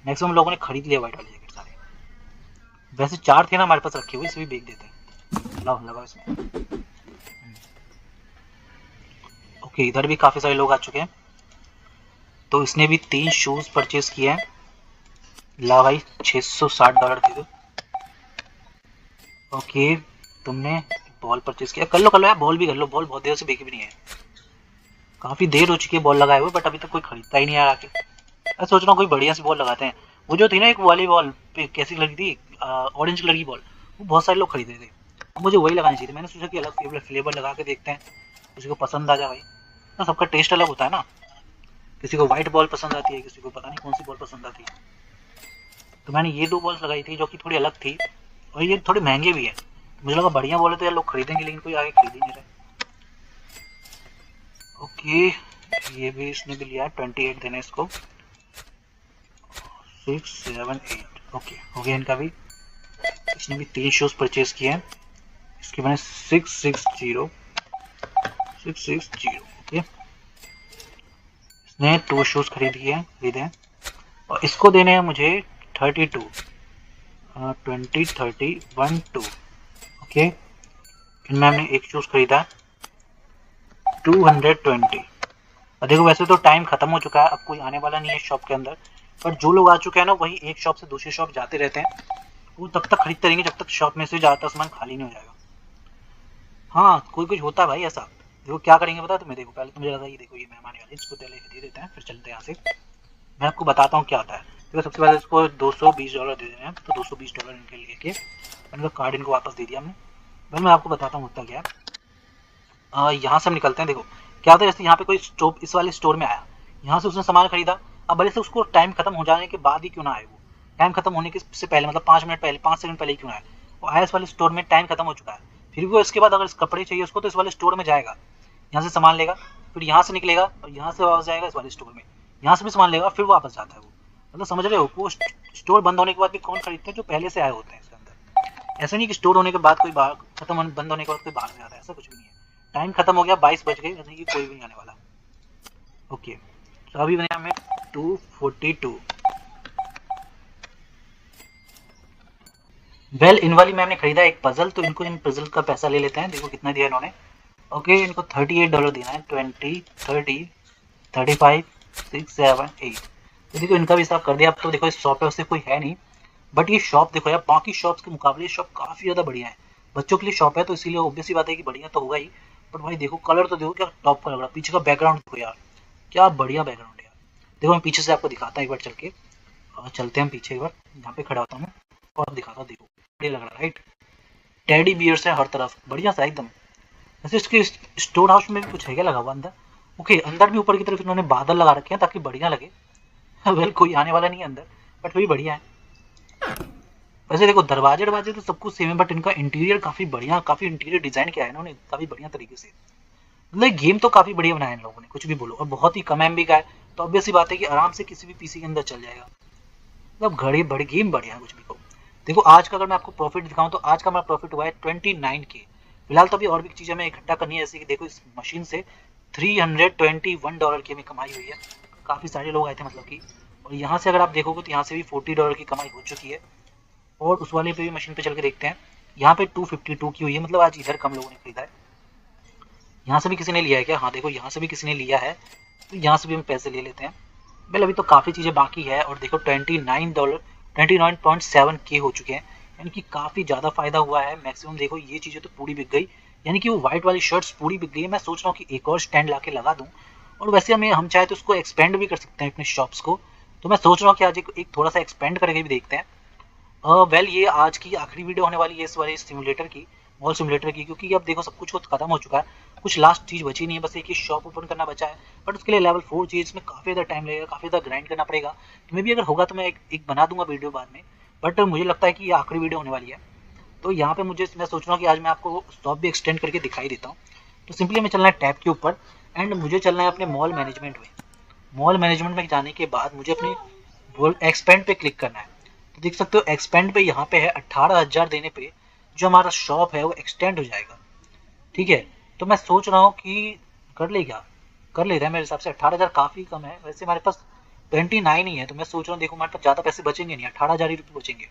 मैक्सिमम लोगों ने खरीद लिया व्हाइट वाले जैकेट सारे। वैसे 4 थे ना हमारे पास रखे हुए, इसे भी बेच देते हैं। लाओ लगाओ इसमें। ओके, इधर भी काफ़ी सारे लोग आ चुके हैं। तो इसने भी 3 शूज़ परचेज किए हैं। ला भाई, $660 दे दो। ओके, तुमने बॉल परचेज किया। कर लो यार, बॉल भी कर लो। बॉल बहुत देर से बेची भी नहीं है, काफ़ी देर हो चुकी है बॉल लगाए हुए, बट अभी तक कोई खरीदता ही नहीं आ आके। मैं सोच रहा हूँ कोई बढ़िया सी बॉल लगाते हैं। वो जो थी ना एक वाली बॉल पे कैसी लगी थी, ऑरेंज कलर की बॉल, वो बहुत सारे लोग खरीद रहे थे। मुझे वही लगानी चाहिए थी। मैंने सोचा कि अलग फ्लेवर लगा के देखते हैं, किसी को पसंद आ जाए भाई। ना सबका टेस्ट अलग होता है ना, किसी को व्हाइट बॉल पसंद आती है, किसी को पता नहीं कौन सी बॉल पसंद आती है। तो मैंने ये 2 बॉल्स लगाई थी जो कि थोड़ी अलग थी, और ये थोड़े महंगे भी है। मुझे लगा बढ़िया बॉल है तो यार लोग खरीदेंगे, लेकिन कोई आगे खरीद ही नहीं रहा। ओके, ये भी इसने भी लिया, 28 देना इसको। 6, 7, 8। ओके, हो गया इनका भी। इसने भी 3 शूज परचेज किए हैं, इसके मैंने 660, 660। ओके, इसने 2 शूज खरीदे हैं और इसको देने हैं मुझे 32, 20, 30, 1, 2। ओके, इनमें हमने एक शूज खरीदा 220। और देखो वैसे तो टाइम खत्म हो चुका है, अब कोई आने वाला नहीं है शॉप के अंदर, पर जो लोग आ चुके हैं ना वही एक शॉप से दूसरी शॉप जाते रहते हैं। वो तब तक खरीदते रहेंगे जब तक शॉप में से ज़्यादातर सामान खाली नहीं हो जाएगा। हाँ, कोई कुछ होता है भाई ऐसा। देखो क्या करेंगे पता है तुम्हें? देखो पहले तो मुझे लगा ये देखो ये मेहमान वाले, इसको दे देते हैं, फिर चलते हैं यहाँ से। मैं आपको बताता हूँ क्या होता है। देखो सबसे पहले इसको $220 दे देना है, तो $220 इनके लिए के इनका कार्ड इनको वापस दे दिया हमने। भाई मैं आपको बताता हूँ होता क्या है। यहाँ से हम निकलते हैं। देखो क्या होता है, जैसे यहाँ पे कोई स्टोर, इस वाले स्टोर में आया, यहाँ से उसने सामान खरीदा। अब भले से उसको टाइम खत्म हो जाने के बाद ही क्यों ना आए, वो टाइम खत्म होने के से पहले, मतलब 5 मिनट पहले, 5 सेकंड पहले ही क्यों ना आए, वो आया इस वाले स्टोर में, टाइम खत्म हो चुका है, फिर भी वो इसके बाद अगर इस कपड़े चाहिए उसको तो इस वाले स्टोर में जाएगा, यहाँ से सामान लेगा, फिर यहाँ से निकलेगा और यहाँ से वापस जाएगा इस वाले स्टोर में, यहाँ से भी सामान लेगा, फिर वापस जाता है वो। मतलब समझ रहे हो, वो स्टोर बंद होने के बाद भी कौन खरीदते हैं? जो पहले से आए होते हैं इसके अंदर। ऐसा नहीं कि स्टोर होने के बाद कोई बाहर खत्म, बंद होने के बाद कोई बाहर से आता है, ऐसा कुछ भी नहीं है। टाइम खत्म हो गया, 22 बज गए, यानी कि कोई भी नहीं आने वाला। ओके, तो अभी बने हमें 242। वेल, इन वाली में हमने खरीदा एक पजल, तो इनको इन पजल का पैसा ले लेते हैं। देखो कितना दिया इन्होंने। ओके, इनको $38 देना है। 20, 30, 35, 6, 7, 8। तो देखो इनका भी हिसाब कर दिया। अब तो देखो इस शॉप पे उससे कोई है नहीं, बट ये शॉप देखो यार, बाकी शॉप्स के मुकाबले ये शॉप काफ़ी ज़्यादा बढ़िया है। बच्चों के लिए शॉप है तो इसीलिए ऑब्वियस ही बात है कि बढ़िया तो होगा ही। बट भाई देखो कलर तो देखो क्या टॉप का लग रहा है। पीछे का बैकग्राउंड देखो यार, क्या बढ़िया बैकग्राउंड है यार। देखो मैं पीछे से आपको दिखाता हूँ एक बार चल के, और चलते हैं हम पीछे एक बार, यहाँ पे खड़ा होता हूँ और दिखाता हूँ। देखो बढ़िया लग रहा है राइट। टेडी बियर्स है हर तरफ, बढ़िया सा एकदम। वैसे इसके स्टोर हाउस में भी कुछ है क्या लगा हुआ अंदर? ओके, अंदर भी ऊपर की तरफ इन्होंने बादल लगा रखे हैं ताकि बढ़िया लगे। वेल, कोई आने वाला नहीं है अंदर, बट वही बढ़िया है। वैसे देखो दरवाजे तो सब कुछ सेम है, बट इनका इंटीरियर काफी बढ़िया, काफी इंटीरियर डिजाइन किया है इन्होंने काफी बढ़िया तरीके से। मतलब गेम तो काफी बढ़िया बनाया है इन लोगों ने, कुछ भी बोलो। और बहुत ही कम एमबी का है, तो ऑब्वियस सी बात है कि आराम से किसी भी पीसी के अंदर चल जाएगा। मतलब घड़ी बड़ी गेम बढ़िया है, कुछ भी कहो। देखो आज का अगर मैं आपको प्रॉफिट दिखाऊं तो आज का हमारा प्रॉफिट हुआ है 29K। फिलहाल तो अभी और भी चीजें हमें इकट्ठा करनी है, जैसे कि देखो इस मशीन से $321 की हमें कमाई हुई है। काफी सारे लोग आए थे मतलब कि। और यहाँ से अगर आप देखोगे तो यहाँ से भी $40 की कमाई हो चुकी है। और उस वाले पे भी मशीन पे चल के देखते हैं। यहाँ पे 252 की हुई है, मतलब आज इधर कम लोगों ने खरीदा है। यहाँ से भी किसी ने लिया है क्या? हाँ देखो, यहाँ से भी किसी ने लिया है, तो यहाँ से भी हम पैसे ले लेते हैं। वेल अभी तो काफ़ी चीज़ें बाकी है, और देखो $29 29.7K हो चुके हैं, यानी कि काफ़ी ज़्यादा फायदा हुआ है। मैक्सिमम देखो ये चीज़ें तो पूरी बिक गई, यानी कि वो व्हाइट वाली शर्ट्स पूरी बिक गई है। मैं सोच रहा हूँ कि एक और स्टैंड ला के लगा दूँ, और वैसे हम चाहे तो उसको एक्सपेंड भी कर सकते हैं अपने शॉप्स को। तो मैं सोच रहा हूँ कि आज एक थोड़ा सा एक्सपेंड करके भी देखते हैं। वेल ये आज की आखिरी वीडियो होने वाली है इस वाले सिमुलेटर की, मॉल सिमुलेटर की, क्योंकि अब देखो सब कुछ खत्म हो चुका है। कुछ लास्ट चीज़ बची नहीं है, बस एक ही शॉप ओपन करना बचा है, बट उसके लिए लेवल 4 चाहिए, इसमें काफ़ी ज़्यादा टाइम लगेगा, काफ़ी ज़्यादा ग्राइंड करना पड़ेगा। तो मे भी अगर होगा तो मैं एक बना दूंगा वीडियो बाद में, बट मुझे लगता है कि ये आखिरी वीडियो होने वाली है। तो यहाँ पे मैं सोच रहा हूँ कि आज मैं आपको शॉप भी एक्सटेंड करके दिखाई देता हूँ। तो सिंपली हमें चलना है टैब के ऊपर, एंड मुझे चलना है अपने मॉल मैनेजमेंट में। मॉल मैनेजमेंट में जाने के बाद मुझे अपने एक्सपेंड पे क्लिक करना है। तो देख सकते हो एक्सपेंड पे यहाँ पे है 18,000 देने पे जो हमारा शॉप है वो एक्सटेंड हो जाएगा। ठीक है, तो मैं सोच रहा हूँ कि कर ले क्या, कर ले रहे हैं। मेरे हिसाब से 18,000 काफ़ी कम है, वैसे हमारे पास 29 ही है, तो मैं सोच रहा हूँ देखो हमारे पास ज़्यादा पैसे बचेंगे नहीं, 18,000 ही रुपये बचेंगे।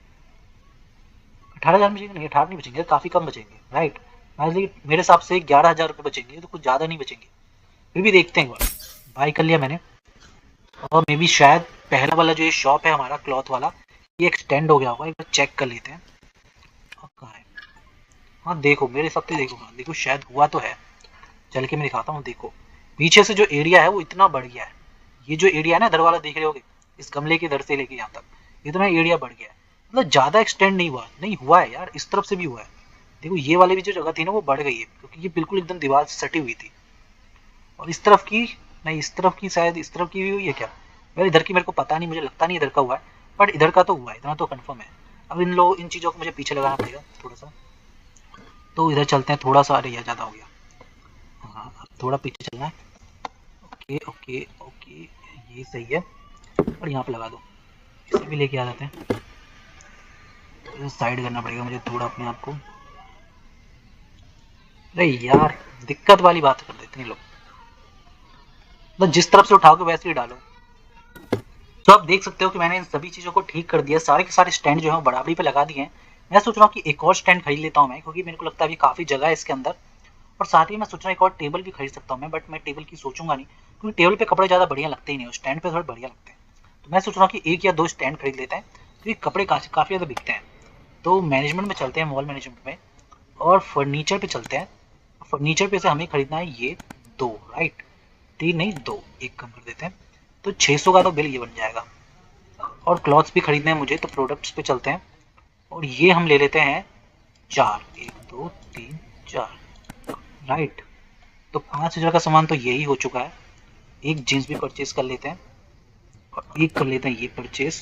18,000 बचेंगे नहीं, 18 नहीं बचेंगे, काफ़ी कम बचेंगे, राइट। मेरे हिसाब से 11,000 रुपये बचेंगे, तो कुछ ज़्यादा नहीं बचेंगे। फिर भी देखते हैं एक बार। बाय कर लिया मैंने, और मे बी शायद पहला वाला जो ये शॉप है हमारा क्लॉथ वाला, ये एक्सटेंड हो गया होगा। एक बार चेक कर लेते हैं। अब कहाँ है? हाँ देखो मेरे हिसाब से, देखो हाँ देखो शायद हुआ तो है। चल के मैं दिखाता हूँ। देखो पीछे से जो एरिया है वो इतना बढ़ गया है। ये जो एरिया है ना, इधर वाला देख रहे होगे, इस गमले के इधर से लेके यहाँ तक इतना एरिया बढ़ गया है। मतलब ज़्यादा एक्सटेंड नहीं हुआ, नहीं हुआ है यार, इस तरफ से भी हुआ है। देखो ये वाली भी जो जगह थी ना वो बढ़ गई है, क्योंकि ये बिल्कुल एकदम दीवार से सटी हुई थी। और इस तरफ की, नहीं इस तरफ की, शायद इस तरफ की भी हुई है क्या? यार इधर की मेरे को पता नहीं, मुझे लगता नहीं इधर का हुआ है, बट इधर का तो हुआ है, इतना तो कंफर्म है। अब इन चीज़ों को मुझे पीछे लगाना पड़ेगा थोड़ा सा। तो इधर चलते हैं थोड़ा सा। अरे यार ज़्यादा हो गया। हाँ अब थोड़ा पीछे चलना है। ओके ओके ओके, ये सही है। और यहाँ पे लगा दो, इसे भी लेके आ जाते हैं। तो साइड करना पड़ेगा मुझे थोड़ा अपने आप को। अरे यार दिक्कत वाली बात कर देते हैं लोग, मतलब जिस तरफ से उठाओगे वैसे ही डालो। तो आप देख सकते हो कि मैंने इन सभी चीज़ों को ठीक कर दिया, सारे के सारे स्टैंड जो है बराबरी पे लगा दिए हैं। मैं सोच रहा हूँ कि एक और स्टैंड खरीद लेता हूँ मैं, क्योंकि मेरे को लगता है अभी काफ़ी जगह है इसके अंदर। और साथ ही मैं सोच रहा हूँ एक और टेबल भी खरीद सकता हूँ मैं, बट मैं टेबल की सोचूंगा नहीं, क्योंकि टेबल पे कपड़े ज़्यादा बढ़िया लगते ही नहीं, स्टैंड पे थोड़े बढ़िया लगते हैं। तो मैं सोच रहा हूँ कि एक या दो स्टैंड खरीद लेते हैं, क्योंकि कपड़े काफ़ी ज़्यादा बिकते हैं। तो मैनेजमेंट में चलते हैं, मॉल मैनेजमेंट में, और फर्नीचर पे चलते हैं। फर्नीचर पे से हमें खरीदना है ये दो, राइट, तीन नहीं दो, एक कम कर देते हैं। तो 600 का तो बिल ये बन जाएगा। और क्लॉथ्स भी खरीदने हैं मुझे, तो प्रोडक्ट्स पे चलते हैं, और ये हम ले लेते हैं चार, एक दो तीन चार, राइट। तो 5,000 का सामान तो यही हो चुका है। एक जीन्स भी परचेज कर लेते हैं, और एक कर लेते हैं ये परचेज।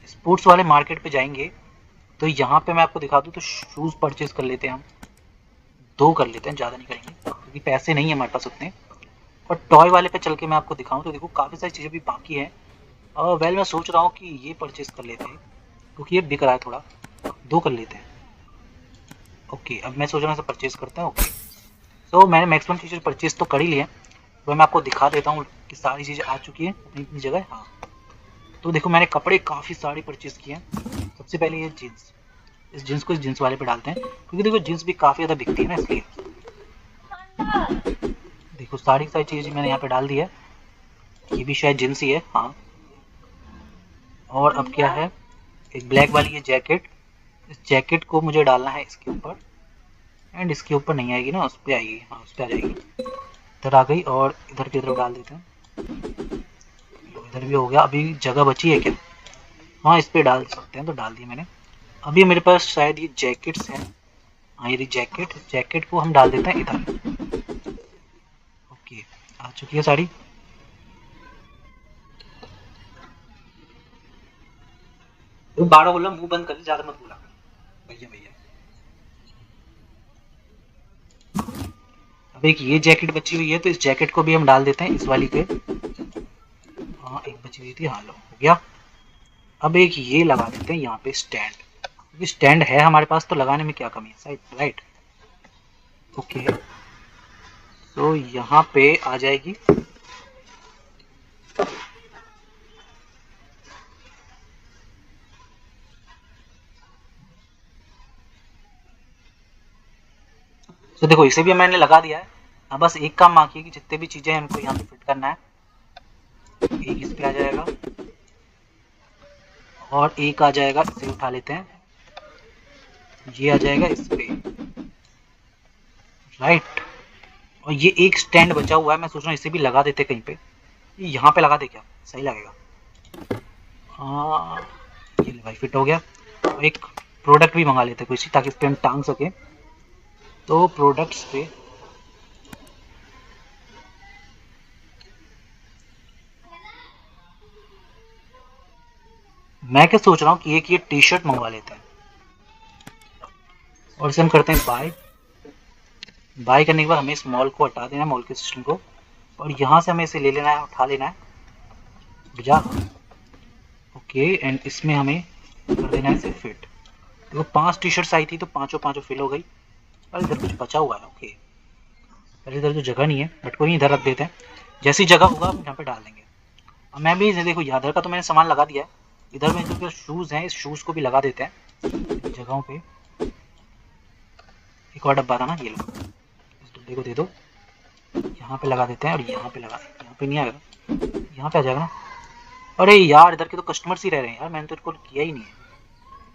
स्पोर्ट्स वाले मार्केट पे जाएंगे, तो यहाँ पे मैं आपको दिखा दूँ तो शूज़ परचेज कर लेते हैं हम, दो कर लेते हैं, ज़्यादा नहीं करेंगे क्योंकि पैसे नहीं है हमारे पास उतने। और टॉय वाले पे चल के मैं आपको दिखाऊँ तो देखो काफ़ी सारी चीज़ें भी बाकी है। वेल मैं सोच रहा हूँ कि ये परचेज कर लेते हैं, क्योंकि ये बिक रहा है थोड़ा, दो कर लेते हैं। ओके अब मैं सोच रहा हूँ इसे परचेज करते हैं। ओके तो मैंने मैक्सिमम चीज़ें परचेज तो कर ही लिए, वह मैं आपको दिखा देता हूँ कि सारी चीज़ें आ चुकी हैं अपनी अपनी जगह। हाँ तो देखो मैंने कपड़े काफ़ी सारे परचेज किए हैं। सबसे पहले ये जीन्स, इस जीन्स को इस जीन्स वाले पे डालते हैं, क्योंकि देखो जीन्स भी काफ़ी ज़्यादा बिकती है ना, इसलिए। देखो सारी सारी चीज़ें मैंने यहाँ पे डाल दी है। ये भी शायद जीन्स ही है, हाँ। और अब क्या है, एक ब्लैक वाली ये जैकेट, इस जैकेट को मुझे डालना है इसके ऊपर, एंड इसके ऊपर नहीं आएगी ना, उस पर आएगी, हाँ उस पर आ जाएगी। इधर आ गई, और इधर की तरफ डाल देते हैं। इधर भी हो गया, अभी जगह बची है क्या? हाँ इस पर डाल सकते हैं, तो डाल दिया मैंने। अभी मेरे पास शायद ये जैकेट्स हैं, हाँ ये जैकेट, जैकेट को हम डाल देते हैं इधर। ओके आ चुकी है साड़ी। तो बारह बोला, मुंह बंद कर, ज्यादा मत बोला भैया भैया। अब एक ये जैकेट बची हुई है, तो इस जैकेट को भी हम डाल देते हैं इस वाली पे। हाँ एक बची हुई थी, हाँ लो हो गया। अब एक ये लगा देते हैं यहाँ पे स्टैंड, क्योंकि स्टैंड है हमारे पास, तो लगाने में क्या कमी है, राइट राइट। ओके तो यहाँ पे आ जाएगी। तो देखो इसे भी मैंने लगा दिया है। अब बस एक काम बाकी है कि जितने भी चीज़ें हैं उनको यहाँ पे फिट करना है। एक इस पे आ जाएगा और एक आ जाएगा, इसे उठा लेते हैं, ये आ जाएगा इस पे, राइट। और ये एक स्टैंड बचा हुआ है, मैं सोच रहा हूँ इसे भी लगा देते कहीं पे। ये यहाँ पे लगा दे, क्या सही लगेगा? हाँ, ये ले भाई फिट हो गया। और एक प्रोडक्ट भी मंगा लेते हैं कोई सी, ताकि इस पे हम टांग सके। तो प्रोडक्ट्स पे मैं क्या सोच रहा हूँ कि एक ये टी शर्ट मंगवा लेते हैं और इसे हम करते हैं बाय। बाय करने के बाद हमें इस मॉल को हटा देना है, मॉल के सिस्टम को, और यहाँ से हमें इसे ले लेना है, उठा लेना है, बुझा। ओके, एंड इसमें हमें कर देना है इसे फिट। देखो 5 टी शर्ट्स आई थी तो पांचों पांचों फिल हो गई। और इधर कुछ बचा हुआ है, ओके। अरे इधर तो जगह नहीं है, बट कोई नहीं, इधर रख देते हैं, जैसी जगह होगा हम यहाँ पे डाल देंगे। अब मैं भी देखो इधर का तो मैंने सामान लगा दिया है, इधर में जो शूज़ हैं इस शूज़ को भी लगा देते हैं जगहों पे। एक और डब्बा था ना, ये लो, इस डब्बे को दे दो, यहाँ पे लगा देते हैं, और यहाँ पे लगा, यहाँ पे नहीं आएगा, यहाँ पे आ जाएगा ना। अरे यार इधर के तो कस्टमर्स ही रह रहे हैं यार, मैंने तो इनको किया ही नहीं है।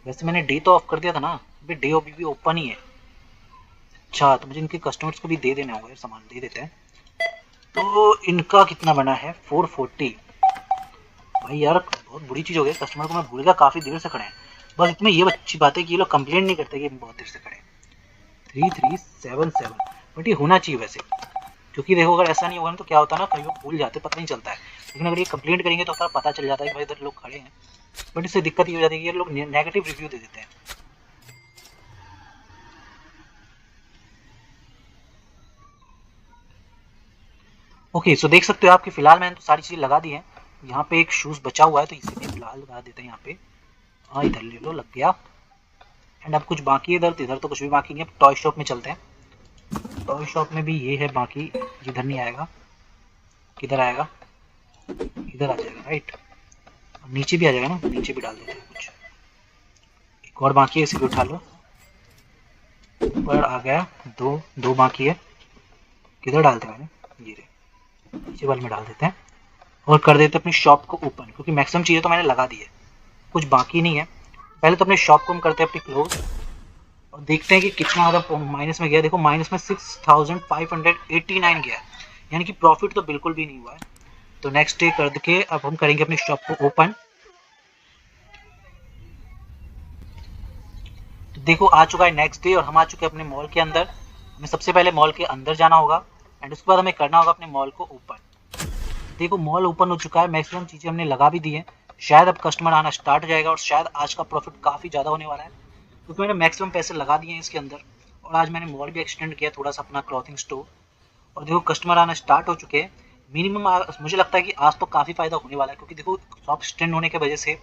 वैसे मैंने डे तो ऑफ कर दिया था ना, अभी डे अभी भी ओपन ही है। अच्छा, तो मुझे इनके कस्टमर्स को भी दे देना होगा, सामान दे देते हैं। तो इनका कितना बना है, 440। भाई यार बहुत बुरी चीज़ हो गई, कस्टमर को मैं भूल गया, काफ़ी देर से खड़े हैं। बस इसमें ये अच्छी बात है कि ये लोग कंप्लेंट नहीं करते कि बहुत देर से खड़े हैं। 3377, बट ये होना चाहिए वैसे, क्योंकि देखो अगर ऐसा नहीं होगा ना तो क्या होता है ना, कई लोग भूल जाते, पता नहीं चलता है। लेकिन अगर ये कंप्लेंट करेंगे तो पता चल जाता है कि भाई इधर लोग खड़े हैं। बट इससे दिक्कत ये हो जाती है कि ये लोग नेगेटिव रिव्यू दे देते हैं। ओके, सो देख सकते हो आप कि फिलहाल मैंने तो सारी चीज़ें लगा दी हैं। यहाँ पे एक शूज़ बचा हुआ है तो इसे भी फिलहाल लगा देते हैं यहाँ पे। हाँ इधर ले लो, लग गया। एंड अब कुछ बाकी है इधर, तो इधर तो कुछ भी बाकी नहीं है। टॉय शॉप में चलते हैं, टॉय शॉप में भी ये है बाकी। इधर नहीं आएगा, किधर आएगा, इधर आ जाएगा, राइट। नीचे भी आ जाएगा ना, नीचे भी डाल देते हैं कुछ। एक और बाकी है, इसे भी उठा लो, ऊपर आ गया। दो दो बाकी है, किधर डालते हैं मैंने, ये नीचे वाले में डाल देते हैं। और कर देते हैं अपनी शॉप को ओपन, क्योंकि मैक्सिमम चीज़ें तो मैंने लगा दी है, कुछ बाकी नहीं है। पहले तो अपने शॉप को हम करते हैं अपनी क्लोज, और देखते हैं कि कितना ज़्यादा माइनस में गया। देखो माइनस में 6589 गया है, यानी कि प्रॉफिट तो बिल्कुल भी नहीं हुआ है। तो नेक्स्ट डे करके अब हम करेंगे अपनी शॉप को ओपन। तो देखो आ चुका है नेक्स्ट डे और हम आ चुके हैं अपने मॉल के अंदर। हमें सबसे पहले मॉल के अंदर जाना होगा एंड उसके बाद हमें करना होगा अपने मॉल को ओपन। देखो मॉल ओपन हो चुका है, मैक्सिमम चीज़ें हमने लगा भी दी है। शायद अब कस्टमर आना स्टार्ट हो जाएगा और शायद आज का प्रॉफिट काफ़ी ज़्यादा होने वाला है, क्योंकि मैंने मैक्सिमम पैसे लगा दिए हैं इसके अंदर। और आज मैंने मॉल भी एक्सटेंड किया थोड़ा सा अपना क्लॉथिंग स्टोर। और देखो कस्टमर आना स्टार्ट हो चुके हैं। मिनिमम मुझे लगता है कि आज तो काफ़ी फ़ायदा होने वाला है, क्योंकि देखो शॉप एक्सटेंड होने की वजह से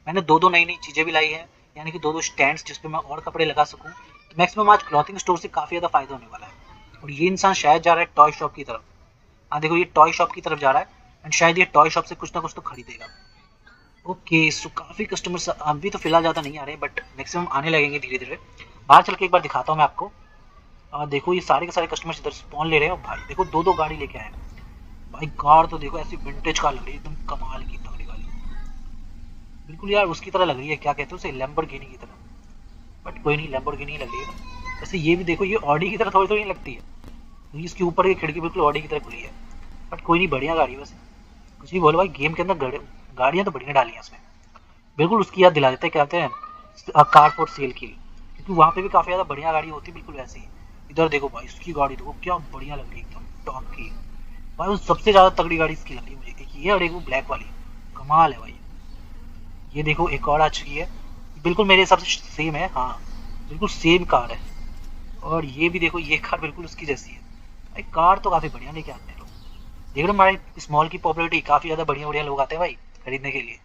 मैंने दो दो नई नई चीज़ें भी लाई है, यानी कि दो दो स्टैंड्स जिसपे मैं और कपड़े लगा सकूँ। तो मैक्सिमम आज क्लॉथिंग स्टोर से काफ़ी ज़्यादा फ़ायदा होने वाला है। और ये इंसान शायद जा रहा है टॉय शॉप की तरफ। हाँ देखो ये टॉय शॉप की तरफ जा रहा है एंड शायद ये टॉय शॉप से कुछ ना कुछ तो खरीदेगा। ओके, सो काफ़ी कस्टमर्स अभी तो फिलहाल ज़्यादा नहीं आ रहे, बट मैक्सिमम आने लगेंगे धीरे धीरे। बाहर चल के एक बार दिखाता हूँ मैं आपको। देखो ये सारे के सारे कस्टमर्स इधर स्पॉन ले रहे हैं। भाई देखो दो दो गाड़ी लेके आए हैं। भाई कार तो देखो ऐसी विंटेज कार लग रही है, एकदम कमाल की तगड़ी वाली, बिल्कुल यार उसकी तरह लग रही है, क्या कहते हैं उसे, लैम्बोर्गिनी की तरह। बट कोई नहीं, लैम्बोर्गिनी लग रही है। वैसे ये भी देखो ये ऑडी की तरह थोड़ी थोड़ी लगती है, क्योंकि इसके ऊपर की खिड़की बिल्कुल ऑडी की तरह खुली है। बट कोई नहीं, बढ़िया गाड़ी है वैसे। कुछ भी बोलो भाई, गेम के अंदर गाड़ियाँ तो बढ़िया डाली हैं इसमें, बिल्कुल उसकी याद दिला देते हैं, क्या कहते हैं, कार फॉर सेल की, क्योंकि वहाँ पे भी काफ़ी ज़्यादा बढ़िया गाड़ी होती है, बिल्कुल वैसे ही। इधर देखो भाई इसकी गाड़ी देखो क्या बढ़िया लग रही है, एकदम टॉप की। भाई वो सबसे ज़्यादा तगड़ी गाड़ी इसकी लग रही है मुझे, एक ये और एक वो ब्लैक वाली, कमाल है भाई। ये देखो एक और आ चुकी है, बिल्कुल मेरे हिसाब से सेम है, हाँ बिल्कुल सेम कार है। और ये भी देखो, ये कार बिल्कुल उसकी जैसी है। भाई कार तो काफ़ी बढ़िया लेके आते हैं लोग। देख रहे हो हमारे इस मॉल की पॉपुलरिटी, काफ़ी ज़्यादा बढ़िया बढ़िया लोग आते हैं भाई खरीदने के लिए।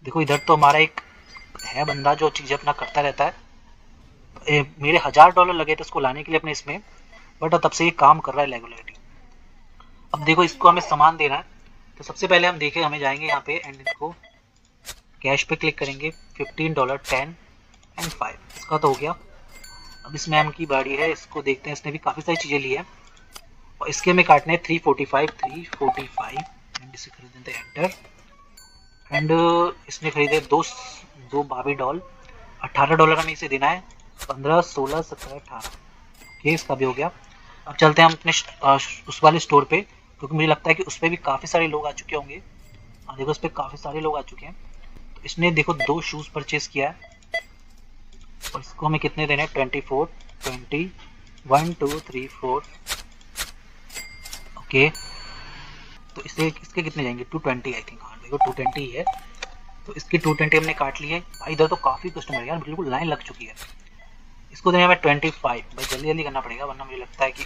देखो इधर तो हमारा एक है बंदा जो चीज़ें अपना करता रहता है। मेरे $1000 लगे थे उसको लाने के लिए अपने इसमें, बट तब से ये काम कर रहा है रेगुलरली। अब देखो इसको हमें सामान देना है, तो सबसे पहले हम देखें, हमें जाएंगे यहाँ पे एंड इसको कैश पे क्लिक करेंगे। $15, 10 एंड 5, इसका तो हो गया। अब इस मैम की बारी है, इसको देखते हैं। इसने भी काफ़ी सारी चीज़ें ली है और इसके हमें काटने हैं 345 एंड इसे खरीद देते हैं एंटर। एंड इसने खरीदे दो बाबी डॉल, $18 हमें इसे देना है। 15, 16, 17, 18। ओके, इसका भी हो गया। अब चलते हैं हम अपने उस वाले स्टोर पे, क्योंकि मुझे लगता है कि उस पर भी काफ़ी सारे लोग आ चुके होंगे। हाँ देखो, उस पर काफ़ी सारे लोग आ चुके हैं। तो इसने देखो 2 शूज़ परचेज किया है और इसको हमें कितने देने हैं? 24, 20, 1, 2, 3, 4। ओके, तो इसके कितने जाएंगे? 220 आई थिंक। हाँ देखो 220 है, तो इसकी 220 हमने काट ली है। भाई इधर तो काफ़ी कस्टमर यार, बिल्कुल लाइन लग चुकी है। इसको देने हमें 25। भाई जल्दी जल्दी करना पड़ेगा, वरना मुझे लगता है कि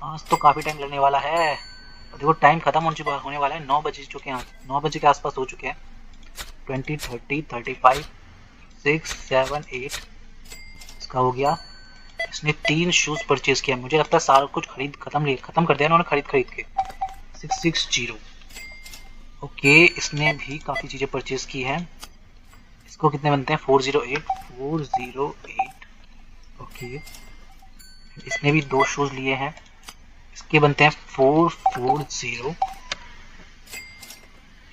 आज तो काफ़ी टाइम लगने वाला है। और देखो टाइम खत्म होने वाला है, 9 बज चुके हैं, 9 बजे के आसपास हो चुके हैं। 20, 30, 35, 6, 7, 8 इसका हो गया। इसने 3 शूज़ परचेज किया। मुझे लगता है सारा कुछ खत्म कर दिया इन्होंने खरीद के। 660। ओके, इसने भी काफ़ी चीज़ें परचेज की हैं। इसको कितने बनते हैं? 408। ओके, इसने भी 2 शूज़ लिए हैं, इसके बनते हैं 440।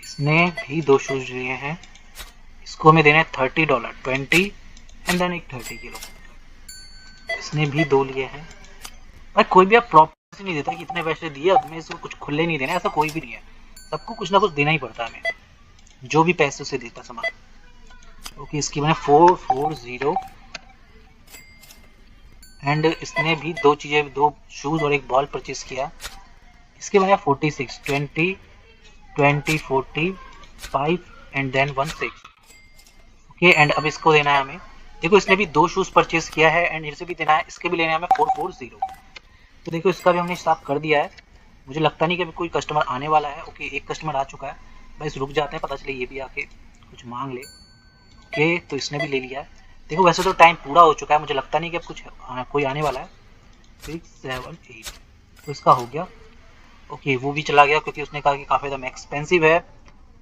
इसने भी 2 शूज़ लिए हैं, इसको हमें देना है $30, 20 एंड देन एक 30 किलो। इसने भी 2 लिए हैं। भाई कोई भी आप प्रॉपर से नहीं देता कि इतने पैसे दिए अब मैं इसको कुछ खुले नहीं देना, ऐसा कोई भी नहीं है। सबको कुछ ना कुछ देना ही पड़ता है हमें, जो भी पैसे से देता सामान। ओके, इसकी मैंने 440 एंड इसने भी 2 शूज और एक बॉल परचेज किया। इसके मैंने 46, 20, 20, 40, 5 एंड देन 16। ओके, एंड अब इसको देना है हमें। देखो इसने भी 2 शूज परचेज किया है एंड इसे भी देना है, इसके भी लेना है हमें 440। तो देखो इसका भी हमने हिसाब कर दिया है। मुझे लगता नहीं कि अभी कोई कस्टमर आने वाला है। ओके, एक कस्टमर आ चुका है। बस रुक जाते हैं, पता चले ये भी आके कुछ मांग ले। ओके, तो इसने भी ले लिया है। देखो वैसे तो टाइम पूरा हो चुका है, मुझे लगता नहीं कि अब कोई आने वाला है। 6, 7, 8 तो इसका हो गया। ओके, वो भी चला गया क्योंकि उसने कहा कि काफ़ी ज़्यादा एक्सपेंसिव है।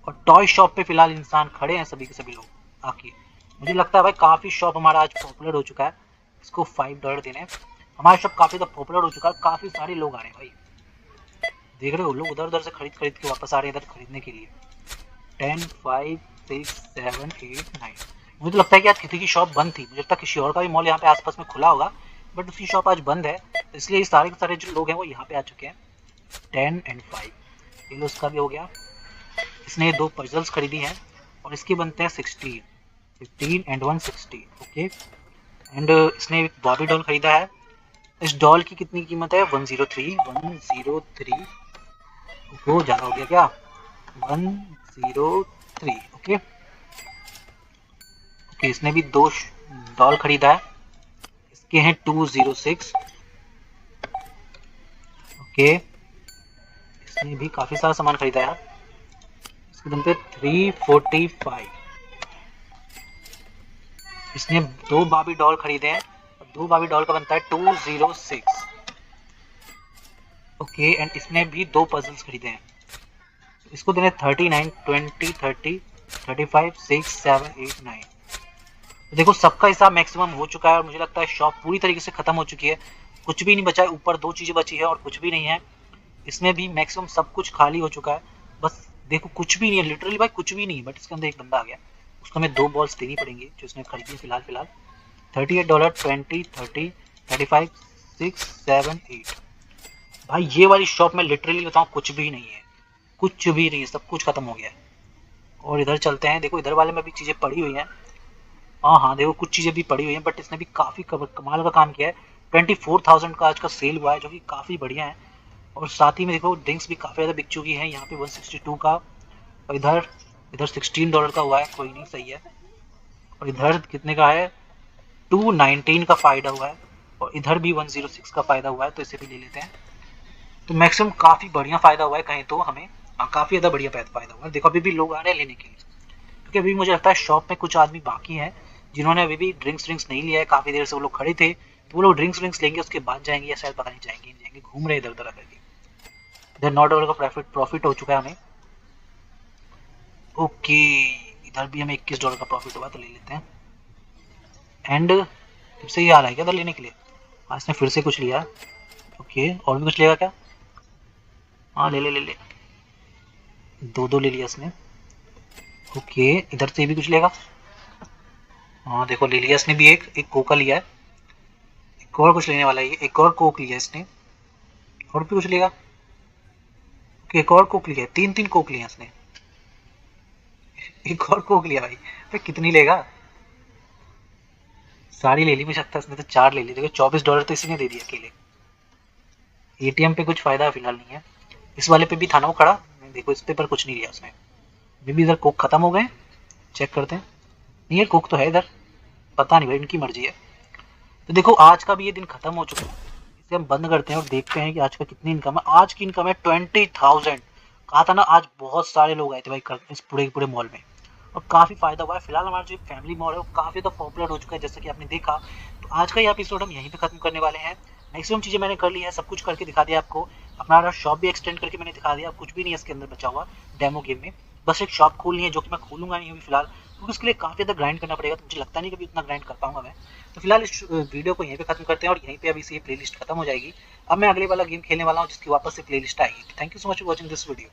और टॉय शॉप पे फिलहाल इंसान खड़े हैं सभी के सभी लोग आके। मुझे लगता है भाई काफ़ी शॉप हमारा आज पॉपुलर हो चुका है। इसको $5 देने हैं। हमारा शॉप काफ़ी ज़्यादा पॉपुलर हो चुका है, काफ़ी सारे लोग आ रहे हैं भाई। देख रहे हो, लोग उधर उधर से खरीद के वापस आ रहे हैं इधर खरीदने के लिए। 10, 5, 6, 7, 8, 9। मुझे तो लगता है कि आज किसी की शॉप बंद थी। मुझे लगता है किसी और का भी मॉल यहाँ पे आसपास में खुला होगा, बट उसकी शॉप आज बंद है, तो इसलिए सारे के सारे जो लोग हैं वो यहाँ पे आ चुके हैं। 10 एंड 5 ये लो, इसका भी हो गया। इसने 2 पजल्स खरीदी हैं और इसके बनते हैं 16, 15 एंड 160। ओके, एंड इसने एक बॉबी डॉल खरीदा है। इस डॉल की कितनी कीमत है? 103। वो ज़्यादा हो गया क्या? 103। ओके ओके, इसने भी 2 डॉल खरीदा है, इसके हैं 206। ओके, इसने भी काफ़ी सारा सामान खरीदा है, इसके बनते 345। इसने 2 बाबी डॉल खरीदे हैं, 2 बाबी डॉल का बनता है 206। ओके, एंड इसने भी 2 पजल्स खरीदे हैं, इसको देने 39, 20, 30, 35, 6, 7, 8, 9। तो देखो सबका हिसाब मैक्सिमम हो चुका है और मुझे लगता है शॉप पूरी तरीके से खत्म हो चुकी है। कुछ भी नहीं बचा है, ऊपर 2 चीज़ें बची है और कुछ भी नहीं है। इसमें भी मैक्सिमम सब कुछ खाली हो चुका है। बस देखो कुछ भी नहीं है, लिटरली भाई कुछ भी नहीं है। बट इसके अंदर एक बंदा आ गया, उसको हमें 2 बॉल्स देनी पड़ेंगी जो इसने खरीदी है फिलहाल। $38, 20, 30, 35, 6, 7, 8। भाई ये वाली शॉप में लिटरली बताऊँ कुछ भी नहीं है, कुछ भी नहीं है, सब कुछ खत्म हो गया है। और इधर चलते हैं, देखो इधर वाले में भी चीज़ें पड़ी हुई हैं। हाँ देखो कुछ चीज़ें भी पड़ी हुई हैं, बट इसने भी काफ़ी कमाल का काम किया है। 24,000 का आज का सेल हुआ है, जो कि काफ़ी बढ़िया है। और साथ ही में देखो ड्रिंक्स भी काफ़ी ज़्यादा बिक चुकी हैं यहाँ पे 162 का। और इधर इधर $16 का हुआ है, कोई नहीं, सही है। और इधर कितने का है? 219 का फ़ायदा हुआ है। और इधर भी 106 का फ़ायदा हुआ है, तो इसे भी ले लेते हैं। तो मैक्सिमम काफ़ी बढ़िया फ़ायदा हुआ है कहीं तो हमें। काफ़ी ज़्यादा बढ़िया फ़ायदा हुआ है। देखो अभी भी लोग आ रहे हैं लेने के लिए, क्योंकि अभी मुझे लगता है शॉप में कुछ आदमी बाकी हैं जिन्होंने अभी भी ड्रिंक्स नहीं लिया है। काफ़ी देर से वो लोग खड़े थे, तो वो लोग ड्रिंक्स लेंगे, उसके बाद जाएंगे, या शायद पता नहीं जाएंगे नहीं जाएंगे, घूम रहे इधर उधर करके। इधर $9 का प्रॉफिट हो चुका है हमें। ओके, इधर भी हमें $21 का प्रॉफिट हुआ, तो ले लेते हैं। एंड फिर से ये आ रहा है क्या इधर लेने के लिए? हाँ इसने फिर से कुछ लिया। ओके और भी कुछ लेगा क्या? हाँ ले ले ले ले, दो दो ले लिया इसने। ओके इधर से भी कुछ लेगा। हाँ देखो ले लिया इसने भी, एक कोका लिया है। एक और कुछ लेने वाला है ये, एक और कोक लिया इसने। और भी कुछ लेगा। ओके एक और कोक लिया है, तीन तीन कोक लिया इसने। एक और कोक लिया भाई। भाई कितनी लेगा? सारी ले ली मुझे लगता है इसने तो, चार ले ली। देखो $24 तो इसी ने दे दिया अकेले। एटीएम पे कुछ फायदा फिलहाल नहीं है। इस वाले पे भी था ना वो खड़ा, देखो इस पे पर कुछ नहीं लिया उसने। अभी भी इधर कोक खत्म हो गए, चेक करते हैं। नहीं यार कोक तो है इधर, पता नहीं भाई इनकी मर्जी है। तो देखो आज का भी ये दिन खत्म हो चुका है, इसे हम बंद करते हैं और देखते हैं कि आज का कितनी इनकम है। आज की इनकम है 20,000। कहा था ना आज बहुत सारे लोग आए थे भाई इस पूरे पूरे मॉल में, और काफ़ी फायदा हुआ है। फिलहाल हमारा जो फैमिली मॉल है वो काफ़ी तो पॉपुलर हो चुका है जैसे कि आपने देखा। तो आज का ये एपिसोड हम यहीं पे खत्म करने वाले हैं। मैक्सिमम चीज़ें मैंने कर ली है, सब कुछ करके दिखा दिया आपको। अपना शॉप भी एक्सटेंड करके मैंने दिखा दिया, कुछ भी नहीं है इसके अंदर बचा हुआ डेमो गेम में। बस एक शॉप खोलनी है जो कि मैं खोलूंगा नहीं अभी फिलहाल, क्योंकि उसके लिए काफ़ी ज़्यादा ग्राइंड करना पड़ेगा। तो मुझे लगता नहीं कि उतना ग्राइंड कर पाऊंगा मैं। तो फिलहाल इस वीडियो को यहीं पे खत्म करते हैं और यहीं पे अभी से ये प्लेलिस्ट खत्म हो जाएगी। अब मैं अगले वाला गेम खेलने वाला हूँ जिसकी वापस से प्लेलिस्ट आएगी। Thank you so much for watching this video.